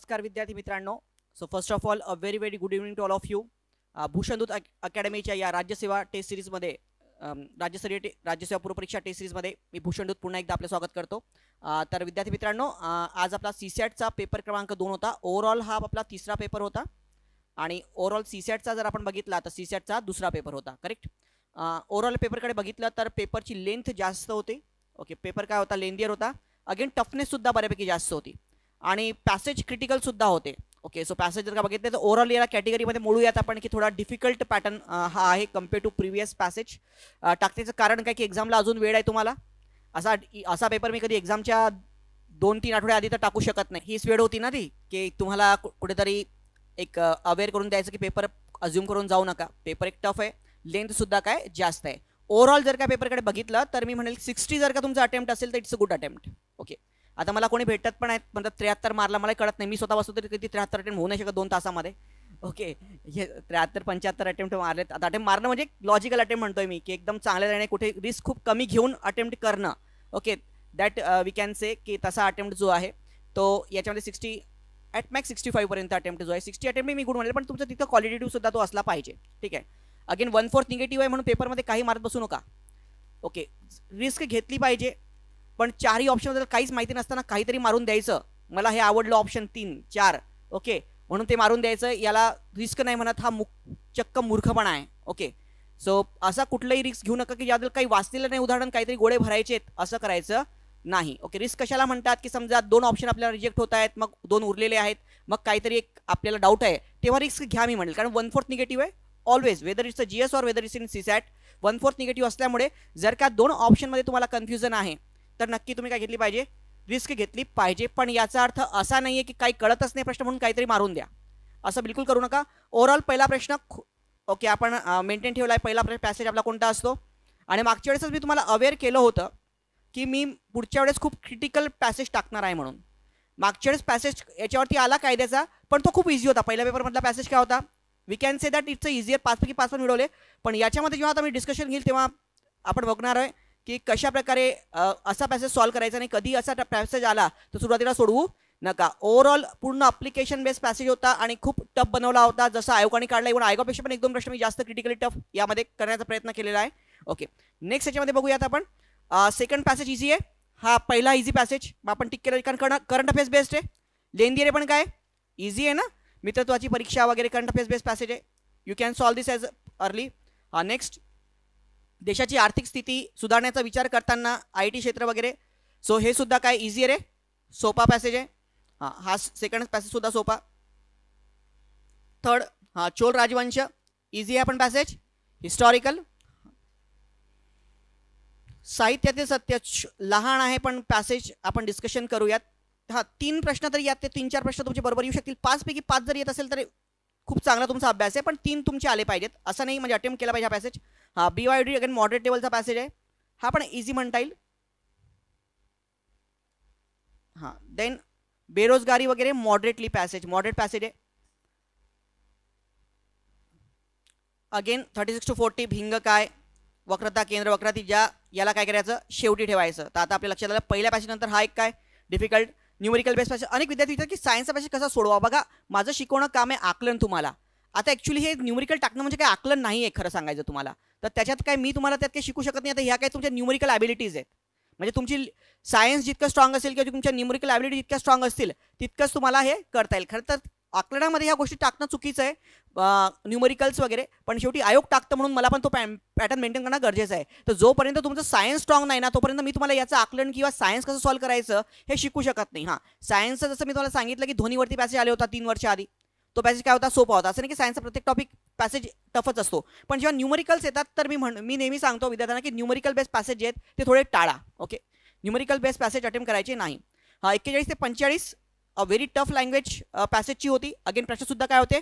नमस्कार विद्यार्थी मित्रांनो. So first of all very very good evening to all of you. Bhushandoot अकॅडमीच्या या राज्यसेवा टेस्ट सिरीजमध्ये राज्यसेवा पूर्वपरीक्षा टेस्ट सिरीजमध्ये मी भूषणदूत पुन्हा एकदा आपलं स्वागत करतो. तर विद्यार्थी मित्रांनो, आज आपला सीसॅटचा पेपर क्रमांक 2 होता. ओव्हरऑल हा आपला तिसरा पेपर होता आणि ओव्हरऑल सीसॅटचा जर आपण बघितला तर सीसॅटचा दुसरा पेपर होता. करेक्ट. ओव्हरऑल पेपरकडे बघितलं तर पेपरची लेंथ जास्त होती. ओके, पेपर काय होता, लेंदियर होता. अगेन टफनेस सुद्धा बऱ्यापैकी जास्त होती आणि पॅसेज क्रिटिकल सुद्धा होते. ओके, सो पॅसेज जर का बघितले तर ओव्हरऑल याला कॅटेगरीमध्ये मोडूयात आपण की थोडा डिफिकल्ट पॅटर्न हा आहे कम्पेअर टू प्रिव्हियस पॅसेज. टाकण्याचं कारण काय की एक्झामला अजून वेळ आहे तुम्हाला. असा पेपर मी कधी एक्झामच्या 2-3 आठवडे आधी तर टाकू शकत नाही. हीच वेळ होती ना ती की तुम्हाला कुठेतरी एक अवेअर करून द्यायचं की पेपर अज्युम करून जाऊ नका. पेपर एक टफ आहे, लेंथ सुद्धा काय जास्त आहे. ओव्हरऑल जर का पेपरकडे बघितलं तर मी म्हणेल 60 जर का तुमचा अटेम्प्ट असेल तर it's a good attempt. Okay, आता मला कोणी भेटत पण आहेत म्हणतात 73 मारला, मला कळत नाही. मी स्वतः बसतो तरी किती 73 अटेम्प्ट होऊ नाही शकत 2 तासामध्ये. ओके, हे 73-75 अटेम्प्ट मारलेत. आता अटेम्प्ट मारणं म्हणजे लॉजिकल अटेम्प्ट म्हणतोय मी की एकदम चांगल्या जाणे कुठे रिस्क खूप कमी घेऊन अटेम्प्ट करणं. Okay, that we can say की तसा अटेम्प्ट जो आहे तो याच्यामध्ये 60 ॲट मॅक्स 65 पर्यंत अटेम्प्ट जो आहे 60 अटेम्प्ट मी गुड म्हणेल, पण तुमचा तिथं क्वालिटेटिव्ह सुद्धा तो असला पाहिजे. ठीक आहे. अगेन 1/4 निगेटिव्ह आहे म्हणून पेपरमध्ये काही मारत बसू नका. ओके, रिस्क घेतली पाहिजे, पण 4ही ऑप्शनबद्दल काहीच माहिती नसताना काहीतरी मारून द्यायचं. मला हे आवडलं ऑप्शन 3-4 ओके म्हणून ते मारून द्यायचं, याला रिस्क नाही म्हणत, हा चक्क मूर्खपणा आहे. ओके, सो असा कुठलाही रिस्क घेऊ नका की ज्याबद्दल काही वाचलेलं नाही, उदाहरण काहीतरी गोळे भरायचे असं करायचं नाही. ओके, रिस्क कशाला म्हणतात की समजा 2 ऑप्शन आपल्याला रिजेक्ट होत आहेत, मग 2 उरलेले आहेत, मग काहीतरी एक आपल्याला डाऊट आहे, तेव्हा रिस्क घ्या मी म्हणेल. कारण 1/4 निगेटिव्ह आहे always, whether it's a GS और whether it's in CSAT. 1/4 negative असल्यामुळे जर का 2 ऑप्शनमध्ये तुम्हाला कन्फ्युजन आहे तर नक्की तुम्ही काय घेतली पाहिजे, रिस्क घेतली पाहिजे. पण याचा अर्थ असा नाही आहे की काही कळतच नाही प्रश्न म्हणून काहीतरी मारून द्या, असं बिलकुल करू नका. ओव्हरऑल पहिला प्रश्न ओके आपण मेंटेन ठेवला आहे. पहिला पॅसेज आपला कोणता असतो, आणि मागच्या वेळेसच मी तुम्हाला अवेअर केलं होतं की मी पुढच्या वेळेस खूप क्रिटिकल पॅसेज टाकणार आहे म्हणून. मागच्या वेळेस पॅसेज याच्यावरती आला कायद्याचा, पण तो खूप इझी होता. पहिल्या पेपरमधला पॅसेज काय होता, we can say that it's a easier, 5 पैकी 5 पण मिळवले. पण याच्यामध्ये जेव्हा आता मी डिस्कशन घेईल तेव्हा आपण बघणार आहे की कशा प्रकारे असा पॅसेज सॉल्व्ह करायचा नाही. कधी असा पॅसेज आला तर सुरुवातीला सोडवू नका. ओव्हरऑल पूर्ण अप्लिकेशन बेस्ड पॅसेज होता आणि खूप टफ बनवला होता, जसं आयोगाने काढला. इव्हन आयोगापेक्षा पण 1-2 प्रश्न मी जास्त क्रिटिकली टफ यामध्ये करण्याचा प्रयत्न केलेला आहे. ओके, नेक्स्ट याच्यामध्ये बघूयात आपण. सेकंड पॅसेज इझी आहे. हा पहिला इझी पॅसेज आपण टिक केलं कारण करंट अफेअर्स बेस्ड आहे. लेंदियर पण काय इझी आहे ना, मित्रत्वाची परीक्षा वगैरे करंट अफेअर्स बेस्ड पॅसेज आहे. You can solve this as early. Next, देशाची आर्थिक स्थिती सुधारण्याचा विचार करताना IT क्षेत्र वगैरे, सो हे सुद्धा काय इझियर आहे, सोपा पॅसेज आहे. हा सेकंड पॅसेज सुद्धा सोपा. थर्ड, चोल राजवंश इझी आहे पण पॅसेज. हिस्टॉरिकल, साहित्यातील सत्य लहान आहे पण पॅसेज आपण डिस्कशन करूयात. 3 प्रश्न तरी यात ते 3-4 प्रश्न तुमचे बरोबर येऊ शकतील. 5 पैकी 5 जर येत असेल तर खूप चांगला तुमचा अभ्यास आहे, पण 3 तुमचे आले पाहिजेत असं नाही, म्हणजे अटेम्प्ट केला पाहिजे हा पॅसेज. BYD अगेन मॉडरेट लेवलचा पॅसेज आहे, हा पण इझी म्हणता येईल. देन बेरोजगारी वगैरे मॉडरेट पॅसेज आहे. अगेन 36 to 40 भिंग काय, वक्रता केंद्र वक्राती ज्या, याला काय करायचं शेवटी ठेवायचं. तर आता आपल्या लक्षात आलं पहिल्या पॅसेज नंतर हा एक काय डिफिकल्ट न्यूमेरिकल बेस्ड पॅसेज. अनेक विद्यार्थी विचारतात की सायन्सचा पॅसेज कसा सोडवा. बघा, माझं शिकवणं काम आहे आकलन तुम्हाला. आता ॲक्च्युली हे न्यूमेरिकल टाकणं म्हणजे काय आकलन नाही आहे खरं सांगायचं तुम्हाला. तर त्याच्यात काय मी तुम्हाला त्यात काही शिकू शकत नाही. आता ह्या काय तुमच्या न्यूमेरिकल ॲबिलिटीज आहेत. म्हणजे तुमची सायन्स जितकं स्ट्रॉंग असेल किंवा तुमच्या न्यूमेरिकल ॲबिलिटी जितक्या स्ट्रॉंग असतील तितकंच तुम्हाला हे करता येईल. खरं तर आकलनामध्ये ह्या गोष्टी टाकणं चुकीचं आहे, न्यूमेरिकल्स वगैरे, पण शेवटी आयोग टाकतं म्हणून मला पण तो पॅटर्न मेंटेन करणं गरजेचं आहे. तर जोपर्यंत तुमचं सायन्स स्ट्रॉंग नाही ना तोपर्यंत मी तुम्हाला याचं आकलन किंवा सायन्स कसं सॉल्व्ह करायचं हे शिकू शकत नाही. सायन्सचं जसं मी तुम्हाला सांगितलं की ध्वनीवरती पॅसेज आले होता 3 वर्ष आधी, तो पॅसेज काय होता, सोपा होता. असं नाही की सायन्सचा प्रत्येक टॉपिक पॅसेज टफच असतो, पण जेव्हा न्यूमेरिकल्स येतात तर मी नेहमी सांगतो विद्यार्थ्यांना की न्यूमेरिकल बेस्ड पॅसेज जे आहेत ते थोडे टाळा. Okay, numerical based passage attempt करायचे नाही. 41 ते 45 व्हेरी टफ लँग्वेज पॅसेजची होती. अगेन प्रश्नसुद्धा काय होते,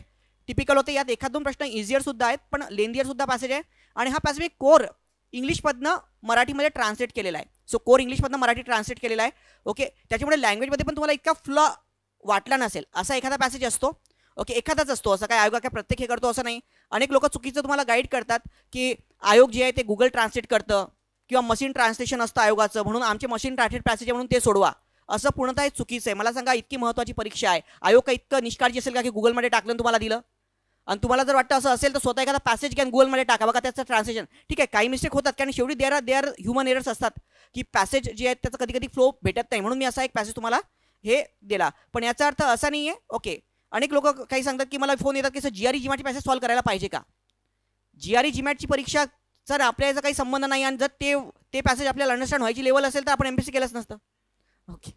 टिपिकल होते. यात 1-2 प्रश्न इझियर सुद्धा आहेत, पण लेंदियर सुद्धा पॅसेज आहे. आणि हा पॅसेज मी कोर इंग्लिशमधनं मराठीमध्ये ट्रान्सलेट केलेला आहे. सो कोर इंग्लिशमधनं मराठी ट्रान्सलेट केलेला आहे. ओके, त्याच्यामुळे लँग्वेजमध्ये पण तुम्हाला इतका फ्लॉ वाटला नसेल. असा एखादा पॅसेज असतो, ओके, एखादाच असतो, असं काय आयोग काय प्रत्येक हे करतो असं नाही. अनेक लोक चुकीचं तुम्हाला गाईड करतात की आयोग जे आहे ते गुगल ट्रान्सलेट करतं किंवा मशीन ट्रान्सलेशन असतं आयोगाचं, म्हणून आमचे मशीन ट्रान्सलेट पॅसेज म्हणून ते सोडवा. असं पूर्णतः चुकीचं आहे. मला सांगा, इतकी महत्त्वाची परीक्षा आहे, आयोग का इतकं निष्काळजी असेल का की गुगलमध्ये टाकलं तुम्हाला दिलं? आणि तुम्हाला जर वाटतं असं असेल तर स्वतः एखादा पॅसेज घ्या गुगलमध्ये टाका, बघा त्याचं ट्रान्सलेशन. ठीक आहे, काही मिस्टेक होतात कारण शेवटी दे आर ह्युमन एरर्स असतात की पॅसेज जे आहेत त्याचं कधी कधी फ्लो भेटत नाही, म्हणून मी असा एक पॅसेज तुम्हाला हे दिला. पण याचा अर्थ असा नाही आहे. ओके, अनेक लोक काही सांगतात की मला फोन येतात की सर जीआरई जीमॅटची पॅसेज सॉल्व्ह करायला पाहिजे का? जीआरई जीमॅटची परीक्षा सर आपल्या याचा काही संबंध नाही, आणि जर ते पॅसेज आपल्याला अंडरस्टँड व्हायची लेवल असेल तर आपण एमपीसी केलंच नसतं. ओके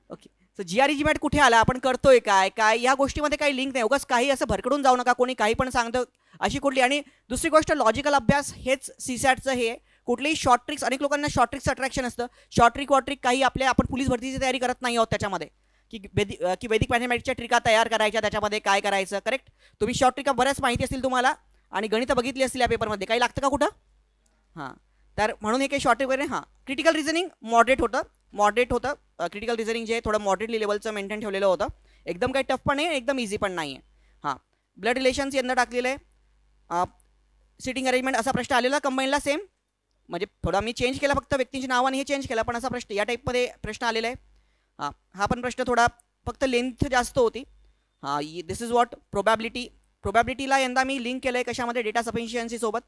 ओके, सो जीआरई जीमॅट कुठे आला, आपण करतोय काय काय, या गोष्टीमध्ये काही लिंक नाही. उगाच काही असं भरकडून जाऊ नका, कोणी काही पण सांगतं अशी कुठली. आणि दुसरी गोष्ट, लॉजिकल अभ्यास हेच सीसॅटचं हे. कुठलीही शॉर्ट ट्रिक्स, अनेक लोकांना शॉर्ट ट्रिक्सचं अट्रॅक्शन असतं. शॉर्ट ट्रिक वॉट ट्रिक काही आपण पोलीस भरतीची तयारी करत नाही आहोत त्याच्यामध्ये, की वैदिक मॅथमॅटिक्सच्या ट्रिका तयार करायच्या, त्याच्यामध्ये काय करायचं. करेक्ट, तुम्ही शॉर्ट ट्रिका बऱ्याच माहिती असतील तुम्हाला, आणि गणितं बघितली असतील या पेपरमध्ये. काही लागतं का कुठं? हां, तर म्हणून हे काही शॉर्ट ट्रिक वगैरे. हां, क्रिटिकल रिझनिंग मॉडरेट होतं. क्रिटिकल रिझनिंग जे थोडं मॉडरेटली लेवलचं मेंटेन ठेवलेलं होतं. एकदम काही टफ पण आहे, एकदम इझी पण नाही आहे. हां, ब्लड रिलेशन्स यंदा टाकलेलं आहे. सिटिंग अरेंजमेंट असा प्रश्न आलेला कंबाईनला सेम, म्हणजे थोडा मी चेंज केला, फक्त व्यक्तींची नावाने हे चेंज केला, पण असा प्रश्न या टाईपमध्ये प्रश्न आलेला आहे. हां, हा पण प्रश्न थोडा फक्त लेंथ जास्त होती. हां, दिस इज वॉट प्रोबॅबिलिटीला यंदा मी लिंक केलं आहे कशामध्ये, डेटा सफिशियन्सी सोबत.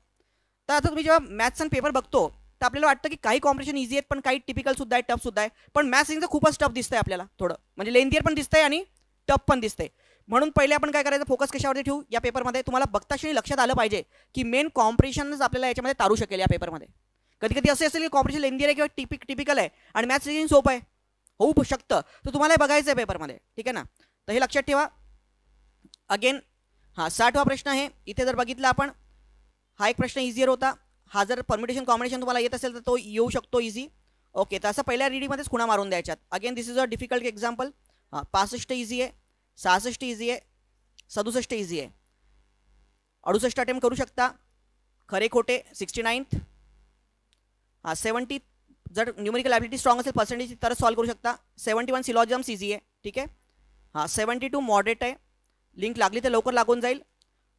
तर आता तुम्ही जेव्हा मॅथ्स आणि पेपर बघतो तर आपल्याला वाटतं की काही कॉम्पिटिशन इझी आहेत, पण काही टिपिकलसुद्धा आहे, टफसुद्धा आहे. पण मॅथ्स रिझनिंग खूपच टफ दिसतंय आपल्याला, थोडं म्हणजे लेंथियर पण दिसतंय आणि टफ पण दिसतंय. म्हणून पहिले आपण काय करायचं, फोकस कशावरती ठेवू या पेपरमध्ये. तुम्हाला बघता क्षणी लक्षात आलं पाहिजे की मेन कॉम्पिटिशनच आपल्याला याच्यामध्ये तारू शकेल या पेपरमध्ये. कधी कधी असे असेल की कॉम्पिटिशन लेंथियर आहे किंवा टिपिकल आहे आणि मॅथ्स रिझनिंग सोपं आहे, होऊ शकतं. तर तुम्हाला हे बघायचं आहे पेपरमध्ये, ठीक आहे ना. तर हे लक्षात ठेवा. अगेन हां, 60वा प्रश्न आहे. इथे जर बघितलं आपण, हा एक प्रश्न इझियर होता. हा जर परमिटेशन कॉम्बिनेशन तुम्हाला येत असेल तर तो येऊ शकतो इझी. ओके, तर असं पहिल्या रीडिंगमध्येच खुणा मारून द्यायच्यात. Again this is a difficult example. हां, 65 इझी आहे, 66 इझी आहे, 67 इझी आहे, 68 अटेम्प्ट करू शकता. खरे खोटे 69. हां, 70 जर न्यूमेरिकल ॲबिलिटी स्ट्रॉंग असेल पर्सेंटेज तरच सॉल्व्ह करू शकता. 71 सिलॉजिम्स इझी आहे, ठीक आहे. हां, 72 मॉडरेट आहे, लिंक लागली तर लवकर लागून जाईल.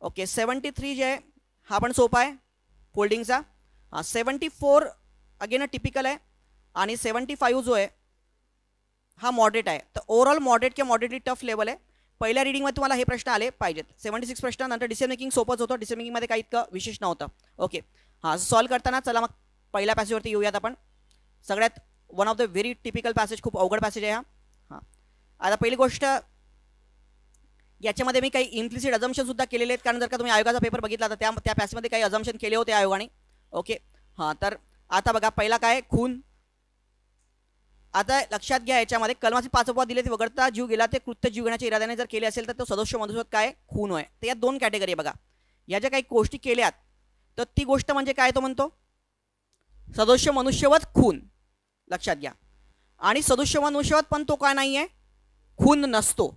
ओके, 73 जे आहे हा पण सोपा आहे फोल्डिंगचा. हां, 74 अगेन टिपिकल आहे, आणि 75 जो आहे हा मॉडरेट आहे. तर ओव्हरऑल मॉडरेट किंवा मॉडरेटली टफ लेवल आहे. पहिल्या रीडिंगमध्ये तुम्हाला हे प्रश्न आले पाहिजेत. 76 प्रश्न. नंतर डिसिजन मेकिंग सोपंच होतं, डिसिजन मेकिंगमध्ये काही इतकं विशेष नव्हतं. ओके, हां, सॉल्व्ह करताना चला मग पहिल्या पॅसेजवरती येऊयात आपण. सगळ्यात one of the very typical passage, खूप अवघड पॅसेज आहे हा. हां, आता पहिली गोष्ट, याच्यामध्ये मी काही इम्प्लिसिट अजम्पशनसुद्धा केलेले आहेत, कारण जर का तुम्ही आयोगाचा पेपर बघितला तर त्या पॅसेजमध्ये काही अजम्पशन केले होते आयोगाने. ओके, हां, तर आता बघा पहिला काय, खून. आता लक्षात घ्या, याच्यामध्ये कलमाचे 5 अपवाद दिले, ते वगळता जीव गेला ते कृत्य जीव घेण्याच्या इराद्याने जर केले असेल तर तो सदोष मनुष्यवध काय, खून होय. तर या दोन कॅटेगरी आहे बघा. या ज्या काही गोष्टी केल्यात तर ती गोष्ट म्हणजे काय, तो म्हणतो सदोष मनुष्यवध खून, लक्षात घ्या. आणि सदोष मनुष्यवध पण तो काय नाही आहे, खून नसतो.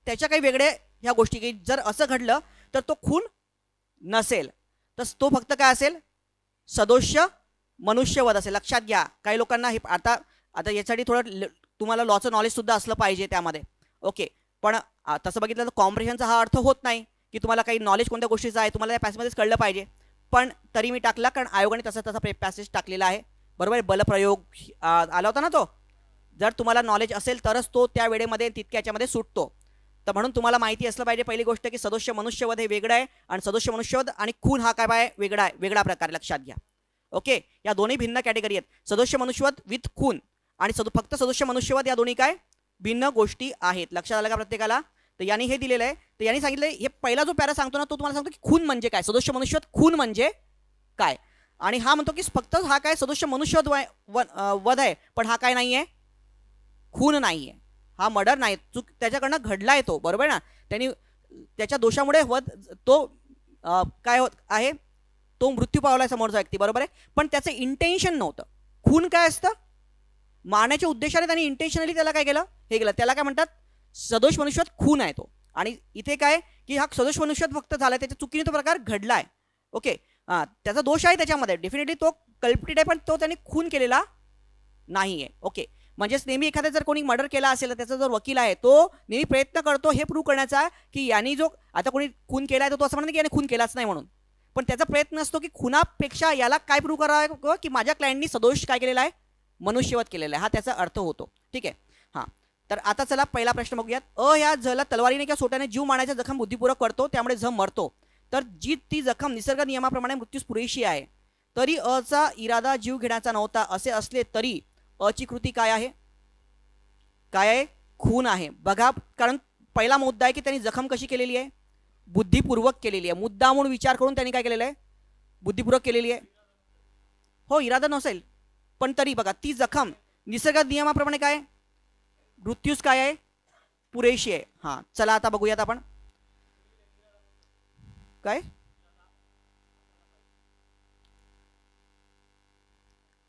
त्याच्या काही वेगळे ह्या गोष्टी, की जर असं घडलं तर तो खून नसेल, तर तो फक्त काय असेल, सदोष मनुष्यवध असेल. लक्षात घ्या, काही लोकांना हे आता यासाठी थोडं तुम्हाला लॉचं नॉलेजसुद्धा असलं पाहिजे त्यामध्ये. ओके, पण तसं बघितलं तर कॉम्प्रिहेन्शनचा हा अर्थ होत नाही की तुम्हाला काही नॉलेज कोणत्या गोष्टीचं आहे तुम्हाला या पॅसेजमध्येच कळलं पाहिजे. पण तरी मी टाकला, कारण आयोगाने तसा पॅसेज टाकलेला आहे, बरोबर आहे. बलप्रयोग आला होता ना तो, जर तुम्हाला नॉलेज असेल तरच तो त्या वेळेमध्ये तितक्या याच्यामध्ये सुटतो. तर म्हणून तुम्हाला माहिती असलं पाहिजे पहिली गोष्ट की सदोष मनुष्यवध हे वेगळं आहे, आणि सदोष मनुष्यवध आणि खून हा काय आहे, वेगळा आहे, वेगळा प्रकार. लक्षात घ्या. ओके, या दोन्ही भिन्न कॅटेगरी आहेत, सदोष मनुष्यवध विथ खून आणि फक्त सदोष मनुष्यवध, या दोन्ही काय भिन्न गोष्टी आहेत. लक्षात आलं का प्रत्येकाला? तर यांनी हे दिलेलं आहे. तर यांनी सांगितलं, हे पहिला जो पॅरा सांगतो ना तो तुम्हाला सांगतो की खून म्हणजे काय, सदोष मनुष्यवध खून म्हणजे काय. आणि हा म्हणतो की फक्त हा काय सदोष मनुष्यवध वध आहे, पण हा काय नाही आहे, खून नाही आहे, हा मर्डर नाही, चूक त्याच्याकडनं घडला आहे तो, बरोबर ना. त्यांनी त्याच्या दोषामुळे वध तो काय होत आहे, तो मृत्यू पावला समोरचा व्यक्ती, बरोबर आहे. पण त्याचं इंटेन्शन नव्हतं. खून काय असतं, मारण्याच्या उद्देशाने त्यांनी इंटेन्शनली त्याला काय केलं, हे केलं, त्याला काय म्हणतात, सदोष मनुष्यवध खून आहे तो. आणि इथे काय की हा सदोष मनुष्यवध फक्त झाला, त्याच्या चुकीने तो प्रकार घडला आहे. ओके, त्याचा दोष आहे त्याच्यामध्ये, डेफिनेटली तो कल्प्रिट आहे, पण तो त्यांनी खून केलेला नाही आहे. ओके, म्हणजेच नेहमी एखादा जर कोणी मर्डर केला असेल तर त्याचा जो वकील आहे तो नेहमी प्रयत्न करतो हे प्रूव्ह करण्याचा की यांनी जो आता कोणी खून केला आहे तो असं म्हणतो की याने खून केलाच नाही म्हणून, पण त्याचा प्रयत्न असतो की खुनापेक्षा याला काय प्रूव्ह करावं की माझ्या क्लायंटनी सदोष काय केलेला आहे, मनुष्यवध केलेला आहे, हा त्याचा अर्थ होतो. ठीक आहे. हां, तर आता चला पहिला प्रश्न बघूयात. अ ह्या झला तलवारीने किंवा सोट्याने जीव मारण्याचा जखम बुद्धिपूर्वक करतो, त्यामुळे झ मरतो. तर जी ती जखम निसर्ग नियमाप्रमाणे मृत्यूस पुरेशी आहे, तरी अचा इरादा जीव घेण्याचा नव्हता असे असले तरी अची कृती काय आहे? काय आहे? खून आहे. बघा, कारण पहिला मुद्दा आहे की त्यांनी जखम कशी केलेली आहे? बुद्धिपूर्वक केलेली आहे. मुद्दा म्हणून विचार करून त्यांनी काय केलेलं आहे? बुद्धिपूर्वक केलेली आहे. हो, इरादा नसेल पण तरी बघा, ती जखम निसर्ग नियमाप्रमाणे काय मृत्यूस काय आहे? पुरेशी आहे. हां, चला आता बघूयात आपण काय.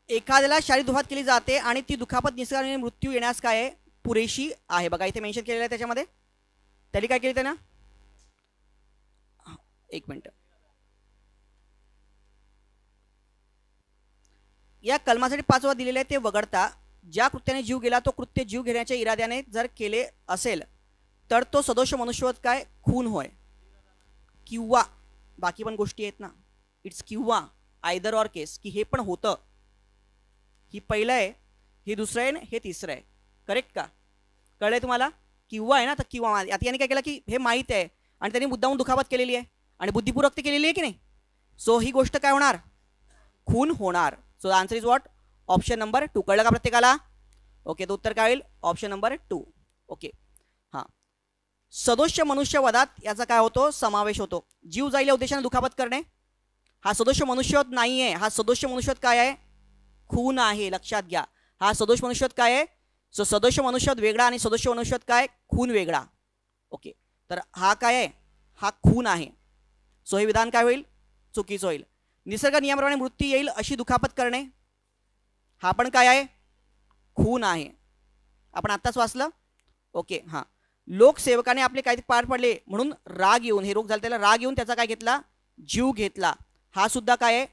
एखाद्याला शारीरिक दुखापत केली जाते आणि ती दुखापत निसर्गाने मृत्यू येण्यास काय आहे? पुरेशी आहे. बघा इथे मेन्शन केलेलं आहे त्याच्यामध्ये. त्यांनी काय केलं त्यानं? एक मिनिट. या कलमासाठी 5 दिलेले आहे ते वगळता ज्या कृत्याने जीव गेला तो कृत्य जीव घेण्याच्या इराद्याने जर केले असेल तर तो सदोष मनुष्यवध काय? खून होय. किंवा बाकी पण गोष्टी आहेत ना, इट्स किंवा आयदर ऑर केस, की हे पण होतं. ही पहिलं आहे, हे दुसरं आहे, हे तिसरं आहे. करेक्ट का? कळलंय तुम्हाला? किंवा आहे ना, तर किंवा आता याने काय केलं की हे माहीत आहे आणि त्यांनी मुद्दामून दुखापत केलेली आहे आणि बुद्धिपूर्वक ते केलेली आहे की नाही. सो ही गोष्ट काय होणार? खून होणार. So the answer is what? Option number 2. कळलं का प्रत्येकाला? ओके, तर उत्तर काय होईल? Option number 2. ओके. हां, सदोष मनुष्यवधात याचा काय होतो? समावेश होतो. जीव जाईल या उद्देशाने दुखापत करणे हा सदोष मनुष्यवध नाही आहे. हा सदोष मनुष्यवध काय आहे? खून आहे. लक्षात घ्या, हा सदोष मनुष्यवध काय आहे? सो सदोष मनुष्यवध वेगळा आणि सदोष मनुष्यवध काय? खून वेगळा. ओके, तर हा काय आहे? हा खून आहे. सो हे विधान काय होईल? चुकीचं होईल. निसर्ग नियमाप्रमाणे मृत्यू येईल अशी दुखापत करणे हा पण काय आहे? खून आहे. आपण आत्ताच वाचलं. ओके. हां, लोकसेवकाने आपले कायदे पार पडले म्हणून राग येऊन, हे रोग झाला त्याला राग येऊन त्याचा काय घेतला? जीव घेतला. हा सुद्धा काय आहे?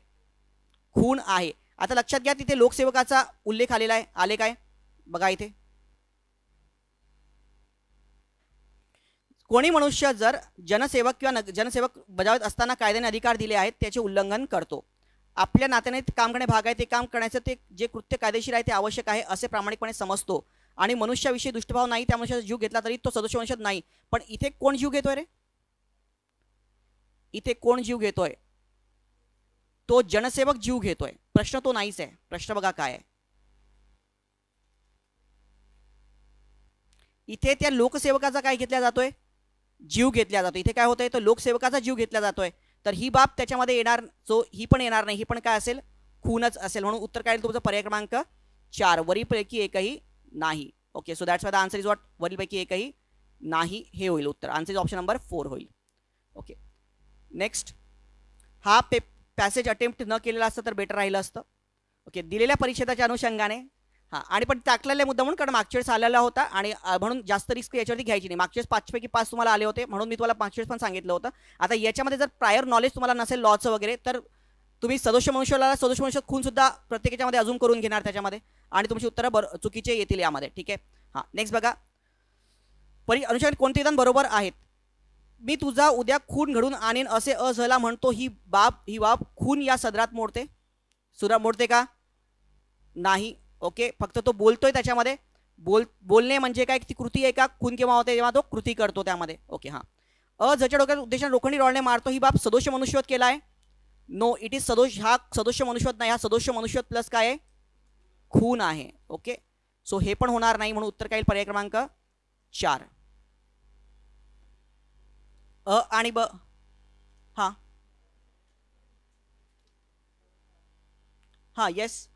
खून आहे. आता लक्षात घ्या, तिथे लोकसेवकाचा उल्लेख आलेला आहे. आले काय? बघा इथे, कोणी मनुष्य जर जनसेवक किंवा जनसेवक बजावत असताना कायद्याने अधिकार दिले आहेत त्याचे उल्लंघन करतो. आपल्या नात्याने काम करणे भाग आहे, ते काम करण्याचं ते जे कृत्य कायदेशीर आहे ते आवश्यक आहे असे प्रामाणिकपणे समजतो आणि मनुष्याविषयी दुष्टभाव नाही, त्या मनुष्याचा जीव घेतला तरी तो सदोष वंशज नाही. पण इथे कोण जीव घेतोय रे? इथे कोण जीव घेतोय? तो जनसेवक जीव घेतोय. प्रश्न तो नाहीच आहे. प्रश्न बघा काय आहे. इथे त्या लोकसेवकाचा काय घेतला जातोय? जीव घेतला जातो. इथे काय होतंय? तर लोकसेवकाचा जीव घेतला जातोय. तर ही बाब त्याच्यामध्ये येणार, सो ही पण येणार नाही. ही पण काय असेल? खूनच असेल. म्हणून उत्तर काय तुमचं? पर्याय क्रमांक 4, वरीपैकी एकही नाही. Okay, so that's why the answer is what? वरीपैकी एकही नाही हे होईल उत्तर. आन्सर इज ऑप्शन नंबर 4 होईल. Okay, next. हा पॅसेज अटेम्प्ट न केलेला असतं तर बेटर राहिलं असतं. ओके, दिलेल्या परिच्छेदाच्या अनुषंगाने हां, आणि पण टाकलेला मुद्दा म्हणून, कारण मागच्या वेळेस आलेला होता आणि म्हणून जास्त रिस्क याच्यावरती घ्यायची नाही. मागच्या वेळेस 5 पैकी 5 तुम्हाला आले होते म्हणून मी तुम्हाला मागच्या वेळेस पण सांगितलं होतं. आता याच्यामध्ये जर प्रायर नॉलेज तुम्हाला नसेल लॉचं वगैरे, तर तुम्ही सदोष मनुष्याला सदोष मनुष्य खून सुद्धा प्रत्येकाच्यामध्ये अजून करून घेणार त्याच्यामध्ये आणि तुमची उत्तरं चुकीचे येतील यामध्ये. ठीक आहे. हां, नेक्स्ट बघा. अनुषंगाने कोणते विधान बरोबर आहेत? मी तुझा उद्या खून घडून आणेन असे अझला म्हणतो, ही बाब खून या सदरात मोडते? सुरा मोडते का? नाही. ओके, फक्त तो बोलतोय त्याच्यामध्ये. बोलणे म्हणजे काय? ती कृती आहे का? खून केव्हा होते? जेव्हा तो कृती करतो त्यामध्ये. ओके. हां, जच्या डोक्यात उद्देशाने लोखंडी रॉडने मारतो, ही बाब सदोष मनुष्यवध केला आहे? नो, इट इज सदोष. हा सदोष मनुष्यवध नाही, हा सदोष मनुष्यवध प्लस काय आहे? खून आहे. ओके, सो हे पण होणार नाही. म्हणून उत्तर काय? पर्याय क्रमांक 4. अ आणि ब. हां हां, येस.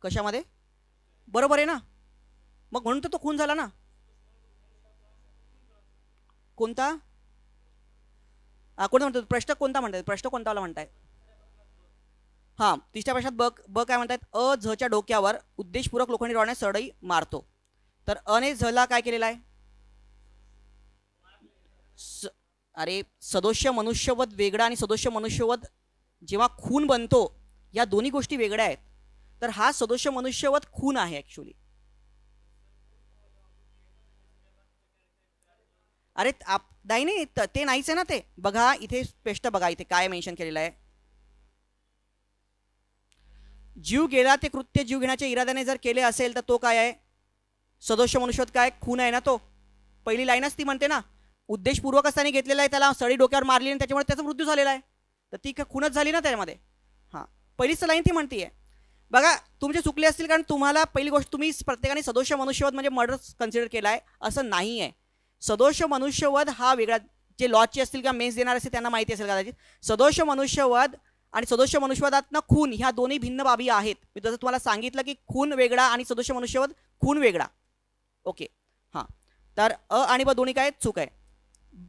कशामध्ये? बरोबर आहे ना, मग म्हणून तर तो खून झाला ना. कोणता? कोणता म्हणतो प्रश्न? कोणता म्हणताय? प्रश्न कोणताला म्हणताय? हां, तिसऱ्या प्रश्नात ब काय म्हणतात? झच्या डोक्यावर उद्देशपूर्वक लोखंडी रॉडने सडई मारतो. तर अने झला काय केलेला आहे? अरे, सदोष मनुष्यवध वेगळा आणि सदोष मनुष्यवध जेव्हा खून बनतो, या दोन्ही गोष्टी वेगळ्या आहेत. तर हा सदोष मनुष्यवध खून आहे ॲक्च्युली. अरे नाही नाही, ते नाहीच आहे ना ते. बघा इथे स्पष्ट बघा, इथे काय मेन्शन केलेलं आहे. जीव गेला ते कृत्य जीव घेण्याच्या इराद्याने जर केले असेल तर तो काय आहे? सदोष मनुष्यवध काय? खून आहे ना तो. पहिली लाईनच ती म्हणते ना, उद्देशपूर्वक त्याने घेतलेला आहे, त्याला सळी डोक्यावर मारली आणि त्याच्यामुळे त्याचा मृत्यू झालेला आहे, तर ती खूनच झाली ना त्याच्यामध्ये. हां, पहिलीच लाईन ती म्हणतीये. बघा तुमचे चुकले असतील, कारण तुम्हाला पहिली गोष्ट, तुम्ही प्रत्येकाने सदोष मनुष्यवध म्हणजे मर्डर कन्सिडर केला आहे असं नाही आहे. सदोष मनुष्यवध हा वेगळा, जे लॉजचे असतील किंवा मेन्स देणार असतील त्यांना माहिती असेल कदाचित. सदोष मनुष्यवध आणि सदोष मनुष्यवधातनं खून ह्या दोन्ही भिन्न बाबी आहेत. मी जसं तुम्हाला सांगितलं की खून वेगळा आणि सदोष मनुष्यवध खून वेगळा. ओके, हां, तर अ आणि ब दोन्ही काय चूक आहे.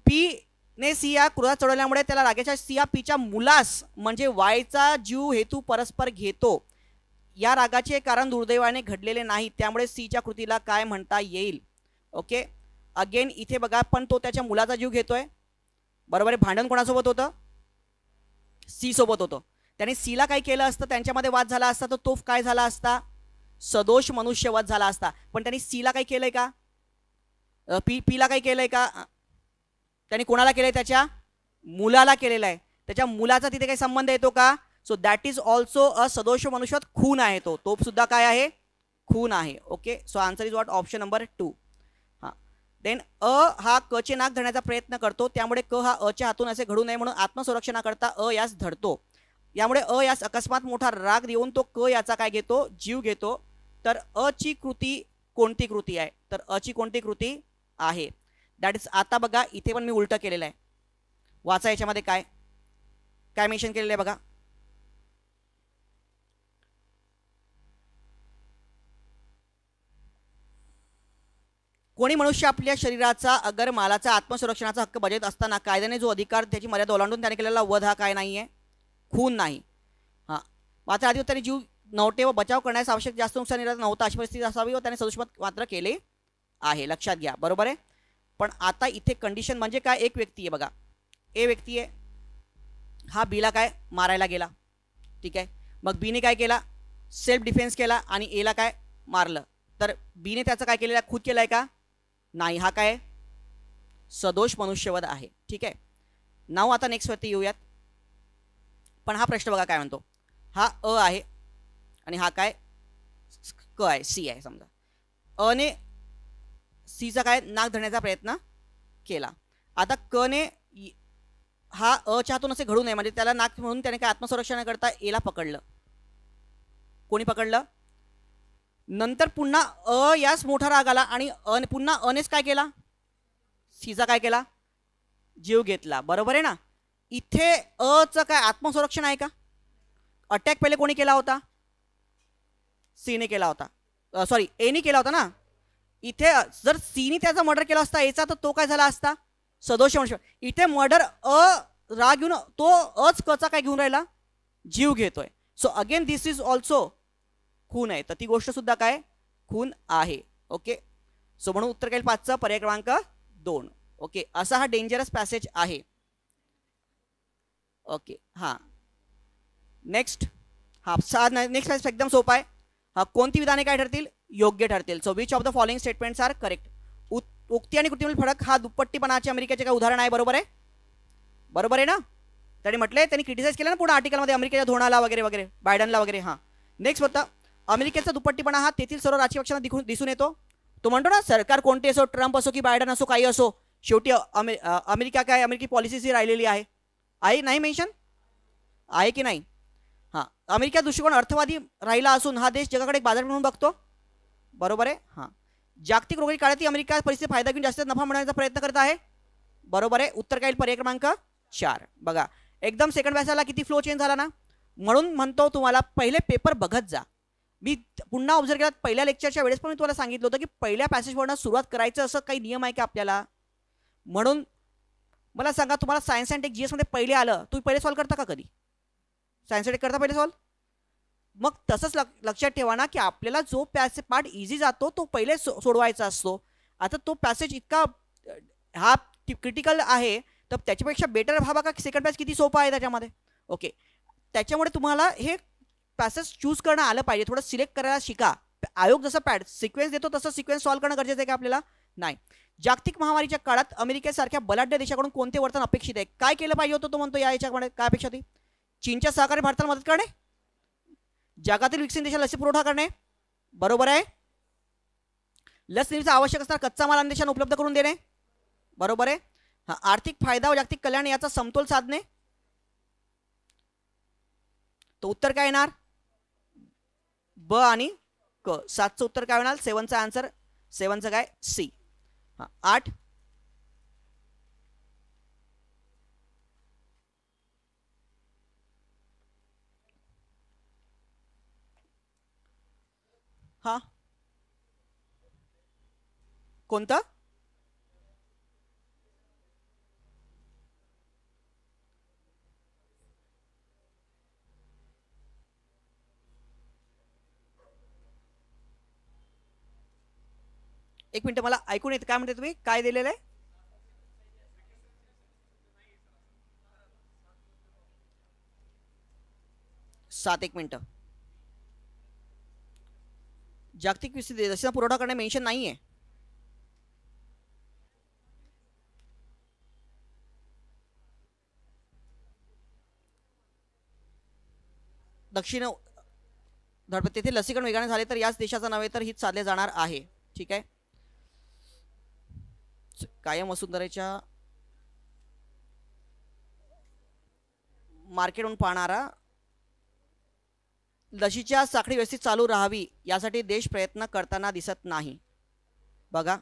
बी ने सी या क्रोधात चढवल्यामुळे त्याला रागाच्या सी या पीच्या मुलास म्हणजे वायचा जीव हेतू परस्पर घेतो. या रागाचे कारण दुर्दैवाने घडलेले नाही, त्यामुळे सीच्या कृतीला काय म्हणता येईल? ओके, अगेन इथे बघा, पण तो त्याच्या मुलाचा जीव घेतोय, बरोबर आहे. भांडण कोणासोबत होतं? सी सोबत होतं. त्याने सीला काय केलं असतं, त्यांच्यामध्ये वाद झाला असता तर तो काय झाला असता? सदोष मनुष्यवध झाला असता. पण त्यांनी सीला काय केलंय का? पीला काय केलंय का? त्यांनी कोणाला केलंय? त्याच्या मुलाला केलेला आहे. त्याच्या मुलाचा तिथे काही संबंध येतो का? So that is also a सदोष मनुष्यवध. खून आहे तो सुद्धा काय आहे? खून आहे. Okay, so answer is what? Option number 2. हां, देन अ हा क चे नाक धरण्याचा प्रयत्न करतो, त्यामुळे क हा अच्या हातून असे घडू नये म्हणून आत्मसंरक्षणाकरता अ यास धरतो. यामुळे अ यास अकस्मात मोठा राग देऊन तो क याचा काय घेतो? जीव घेतो. तर अ ची कृती कोणती कृती आहे? तर अ ची कोणती कृती आहे? दॅट इज, आता बघा इथे पण मी उलट केलेलं आहे. वाचा, याच्यामध्ये काय काय मेन्शन केलेलं आहे बघा. कोणी मनुष्य आपल्या शरीराचा अगर मालाचा आत्मसंरक्षणाचा हक्क बजावत असताना कायद्याने जो अधिकार त्याची मर्यादा ओलांडून त्याने केलेला वध हा काय नाही आहे? खून नाही. हां, मात्र आधी त्याने जीव नव्हते व बचाव करण्यास आवश्यक जास्त नुकसान नव्हता अशी परिस्थिती असावी व त्याने सदुष्मत मात्र केले आहे, लक्षात घ्या, बरोबर आहे. पण आता इथे कंडिशन म्हणजे काय? एक व्यक्ती आहे बघा, ए व्यक्ती आहे, हा बीला काय मारायला गेला, ठीक आहे. मग बीने काय केला? सेल्फ डिफेन्स केला आणि एला काय मारलं. तर बीने त्याचं काय केलेलं आहे? खून केलं आहे का? नाही. हा काय? सदोष मनुष्यवध आहे, ठीक आहे. नाव आता नेक्स्ट वरती येऊयात. पण हा प्रश्न बघा काय म्हणतो. हा अ आहे आणि हा काय? क आहे, सी आहे. समजा अ ने सीचा काय नाक धरण्याचा प्रयत्न केला. आता क ने हा अच्या हातून असे घडू नये म्हणजे त्याला नाक म्हणून त्याने काय आत्मसंरक्षणाकरता एला पकडलं. कोणी पकडलं? नंतर पुन्हा अ यास मोठा राग आला आणि पुन्हा अनेच काय केला? सीचा काय केला? जीव घेतला, बरोबर आहे ना. इथे अचं काय आत्मसंरक्षण आहे का? अटॅक पहिले कोणी केला होता? सीने केला होता, सॉरी एने केला होता ना. इथे जर सीने त्याचा मर्डर केला असता एचा, तर तो काय झाला असता? सदोष मनुष्य. इथे मर्डर राग घेऊन तो अच कचा काय घेऊन राहिला? जीव घेतोय. So again this is also खून आहे, तर ती गोष्ट सुद्धा काय? खून आहे. ओके, सो म्हणून उत्तर काय 5चा पर्याय क्रमांक 2. ओके, असा हा डेंजरस पॅसेज आहे. ओके, हां, नेक्स्ट. हा नेक्स्ट एकदम सोपा आहे. हा, कोणती विधाने काय ठरतील? योग्य ठरतील. So which of the following statements are correct? उक्ती आणि कृतीमधील फरक हा दुप्पट्टीपणाचे अमेरिकेचे काय उदाहरण आहे, बरोबर आहे? बरोबर आहे ना. त्यांनी म्हटलंय, त्यांनी क्रिटिसाइज केलं ना पुढे आर्टिकलमध्ये अमेरिकेच्या धोरणाला वगैरे वगैरे, बायडनला वगैरे. हां, नेक्स्ट होता अमेरिकेचा दुप्पट्टीपणा हा तेथील सर्व राजकीय पक्षांना दिसून येतो. तो म्हणतो ना, सरकार कोणते असो, ट्रम्प असो की बायडन असो, काही असो, शेवटी अमेरिका काय, अमेरिकी पॉलिसीज ही राहिलेली आहे. आहे नाही मेन्शन आहे की नाही? हां, अमेरिका दृष्टिकोन अर्थवादी राहिला असून हा देश जगाकडे एक बाजार म्हणून बघतो, बरोबर आहे. हां, जागतिक रोगी काळातही अमेरिका परिस्थिती फायदा घेऊन जास्त नफा मिळवण्याचा प्रयत्न करत आहे, बरोबर आहे. उत्तर काय? पर्याय क्रमांक 4. बघा एकदम सेकंड बॅचला किती फ्लो चेंज झाला ना. म्हणून म्हणतो तुम्हाला पहिले पेपर बघत जा. मी पुन्हा ऑब्झर्व केला, पहिल्या लेक्चरच्या वेळेस पण मी तुम्हाला सांगितलं होतं की पहिल्या पॅसेजवरनं सुरुवात करायचं असं काही नियम आहे का आपल्याला? म्हणून मला सांगा, तुम्हाला सायन्स अँड टेक जीएस मध्ये पहिले आलं, तुम्ही पहिले सॉल्व करता का कधी? सायन्स अँड टेक करता पहिले सॉल्व? मग तसंच लक्षात ठेवा ना की आपल्याला जो पॅसेज पार्ट इझी जातो तो पहिले सोडवायचा असतो. आता तो पॅसेज इतका हा क्रिटिकल आहे, तर त्याच्यापेक्षा बेटर व्हावा का सेकंड पॅसेज किती सोपा आहे त्याच्यामध्ये. ओके, त्याच्यामुळे तुम्हाला हे पॅसेज चूज करणं आलं पाहिजे, थोडं सिलेक्ट करायला शिका. आयोग जसं सिक्वेन्स देतो तसं सिक्वेन्स सॉल्व करणं गरजेचं आहे का आपल्याला? नाही. जागतिक महामारीच्या काळात अमेरिकेसारख्या बलाढ्य देशाकडून कोणते वर्तन अपेक्षित आहे? काय केलं पाहिजे होतं तो म्हणतो या याच्यामध्ये काय अपेक्षा होती? चीनच्या सहकार्य भारताला मदत करणे, जगातील विकसित देशाला लसी पुरवठा करणे, बरोबर आहे. लस निर्मितीचा आवश्यक असणारा कच्चा माल अन्य देशांना उपलब्ध करून देणे, बरोबर आहे. हा, आर्थिक फायदा व जागतिक कल्याण याचा समतोल साधणे. तो उत्तर काय येणार, ब आणि क. 7चं उत्तर काय होणार, 7चा आन्सर, 7चं काय, सी. 8 हा कोणतं, एक मिनिट मला ऐकून येतं, काय म्हणते तुम्ही, काय दिलेलं आहे. सात, एक मिनिट. जागतिक विकसित देशांना पुरवठा करणे मेन्शन नाहीये. दक्षिण धडपड तेथे लसीकरण वेगाने झाले तर याच देशाचा नव्हे तर हित साधले जाणार आहे. ठीक आहे. कायम वसुंधरेच्या मार्केटहून पाहणारा लशीच्या साखळी व्यवस्थित चालू राहावी यासाठी देश प्रयत्न करताना दिसत नाही. बघा,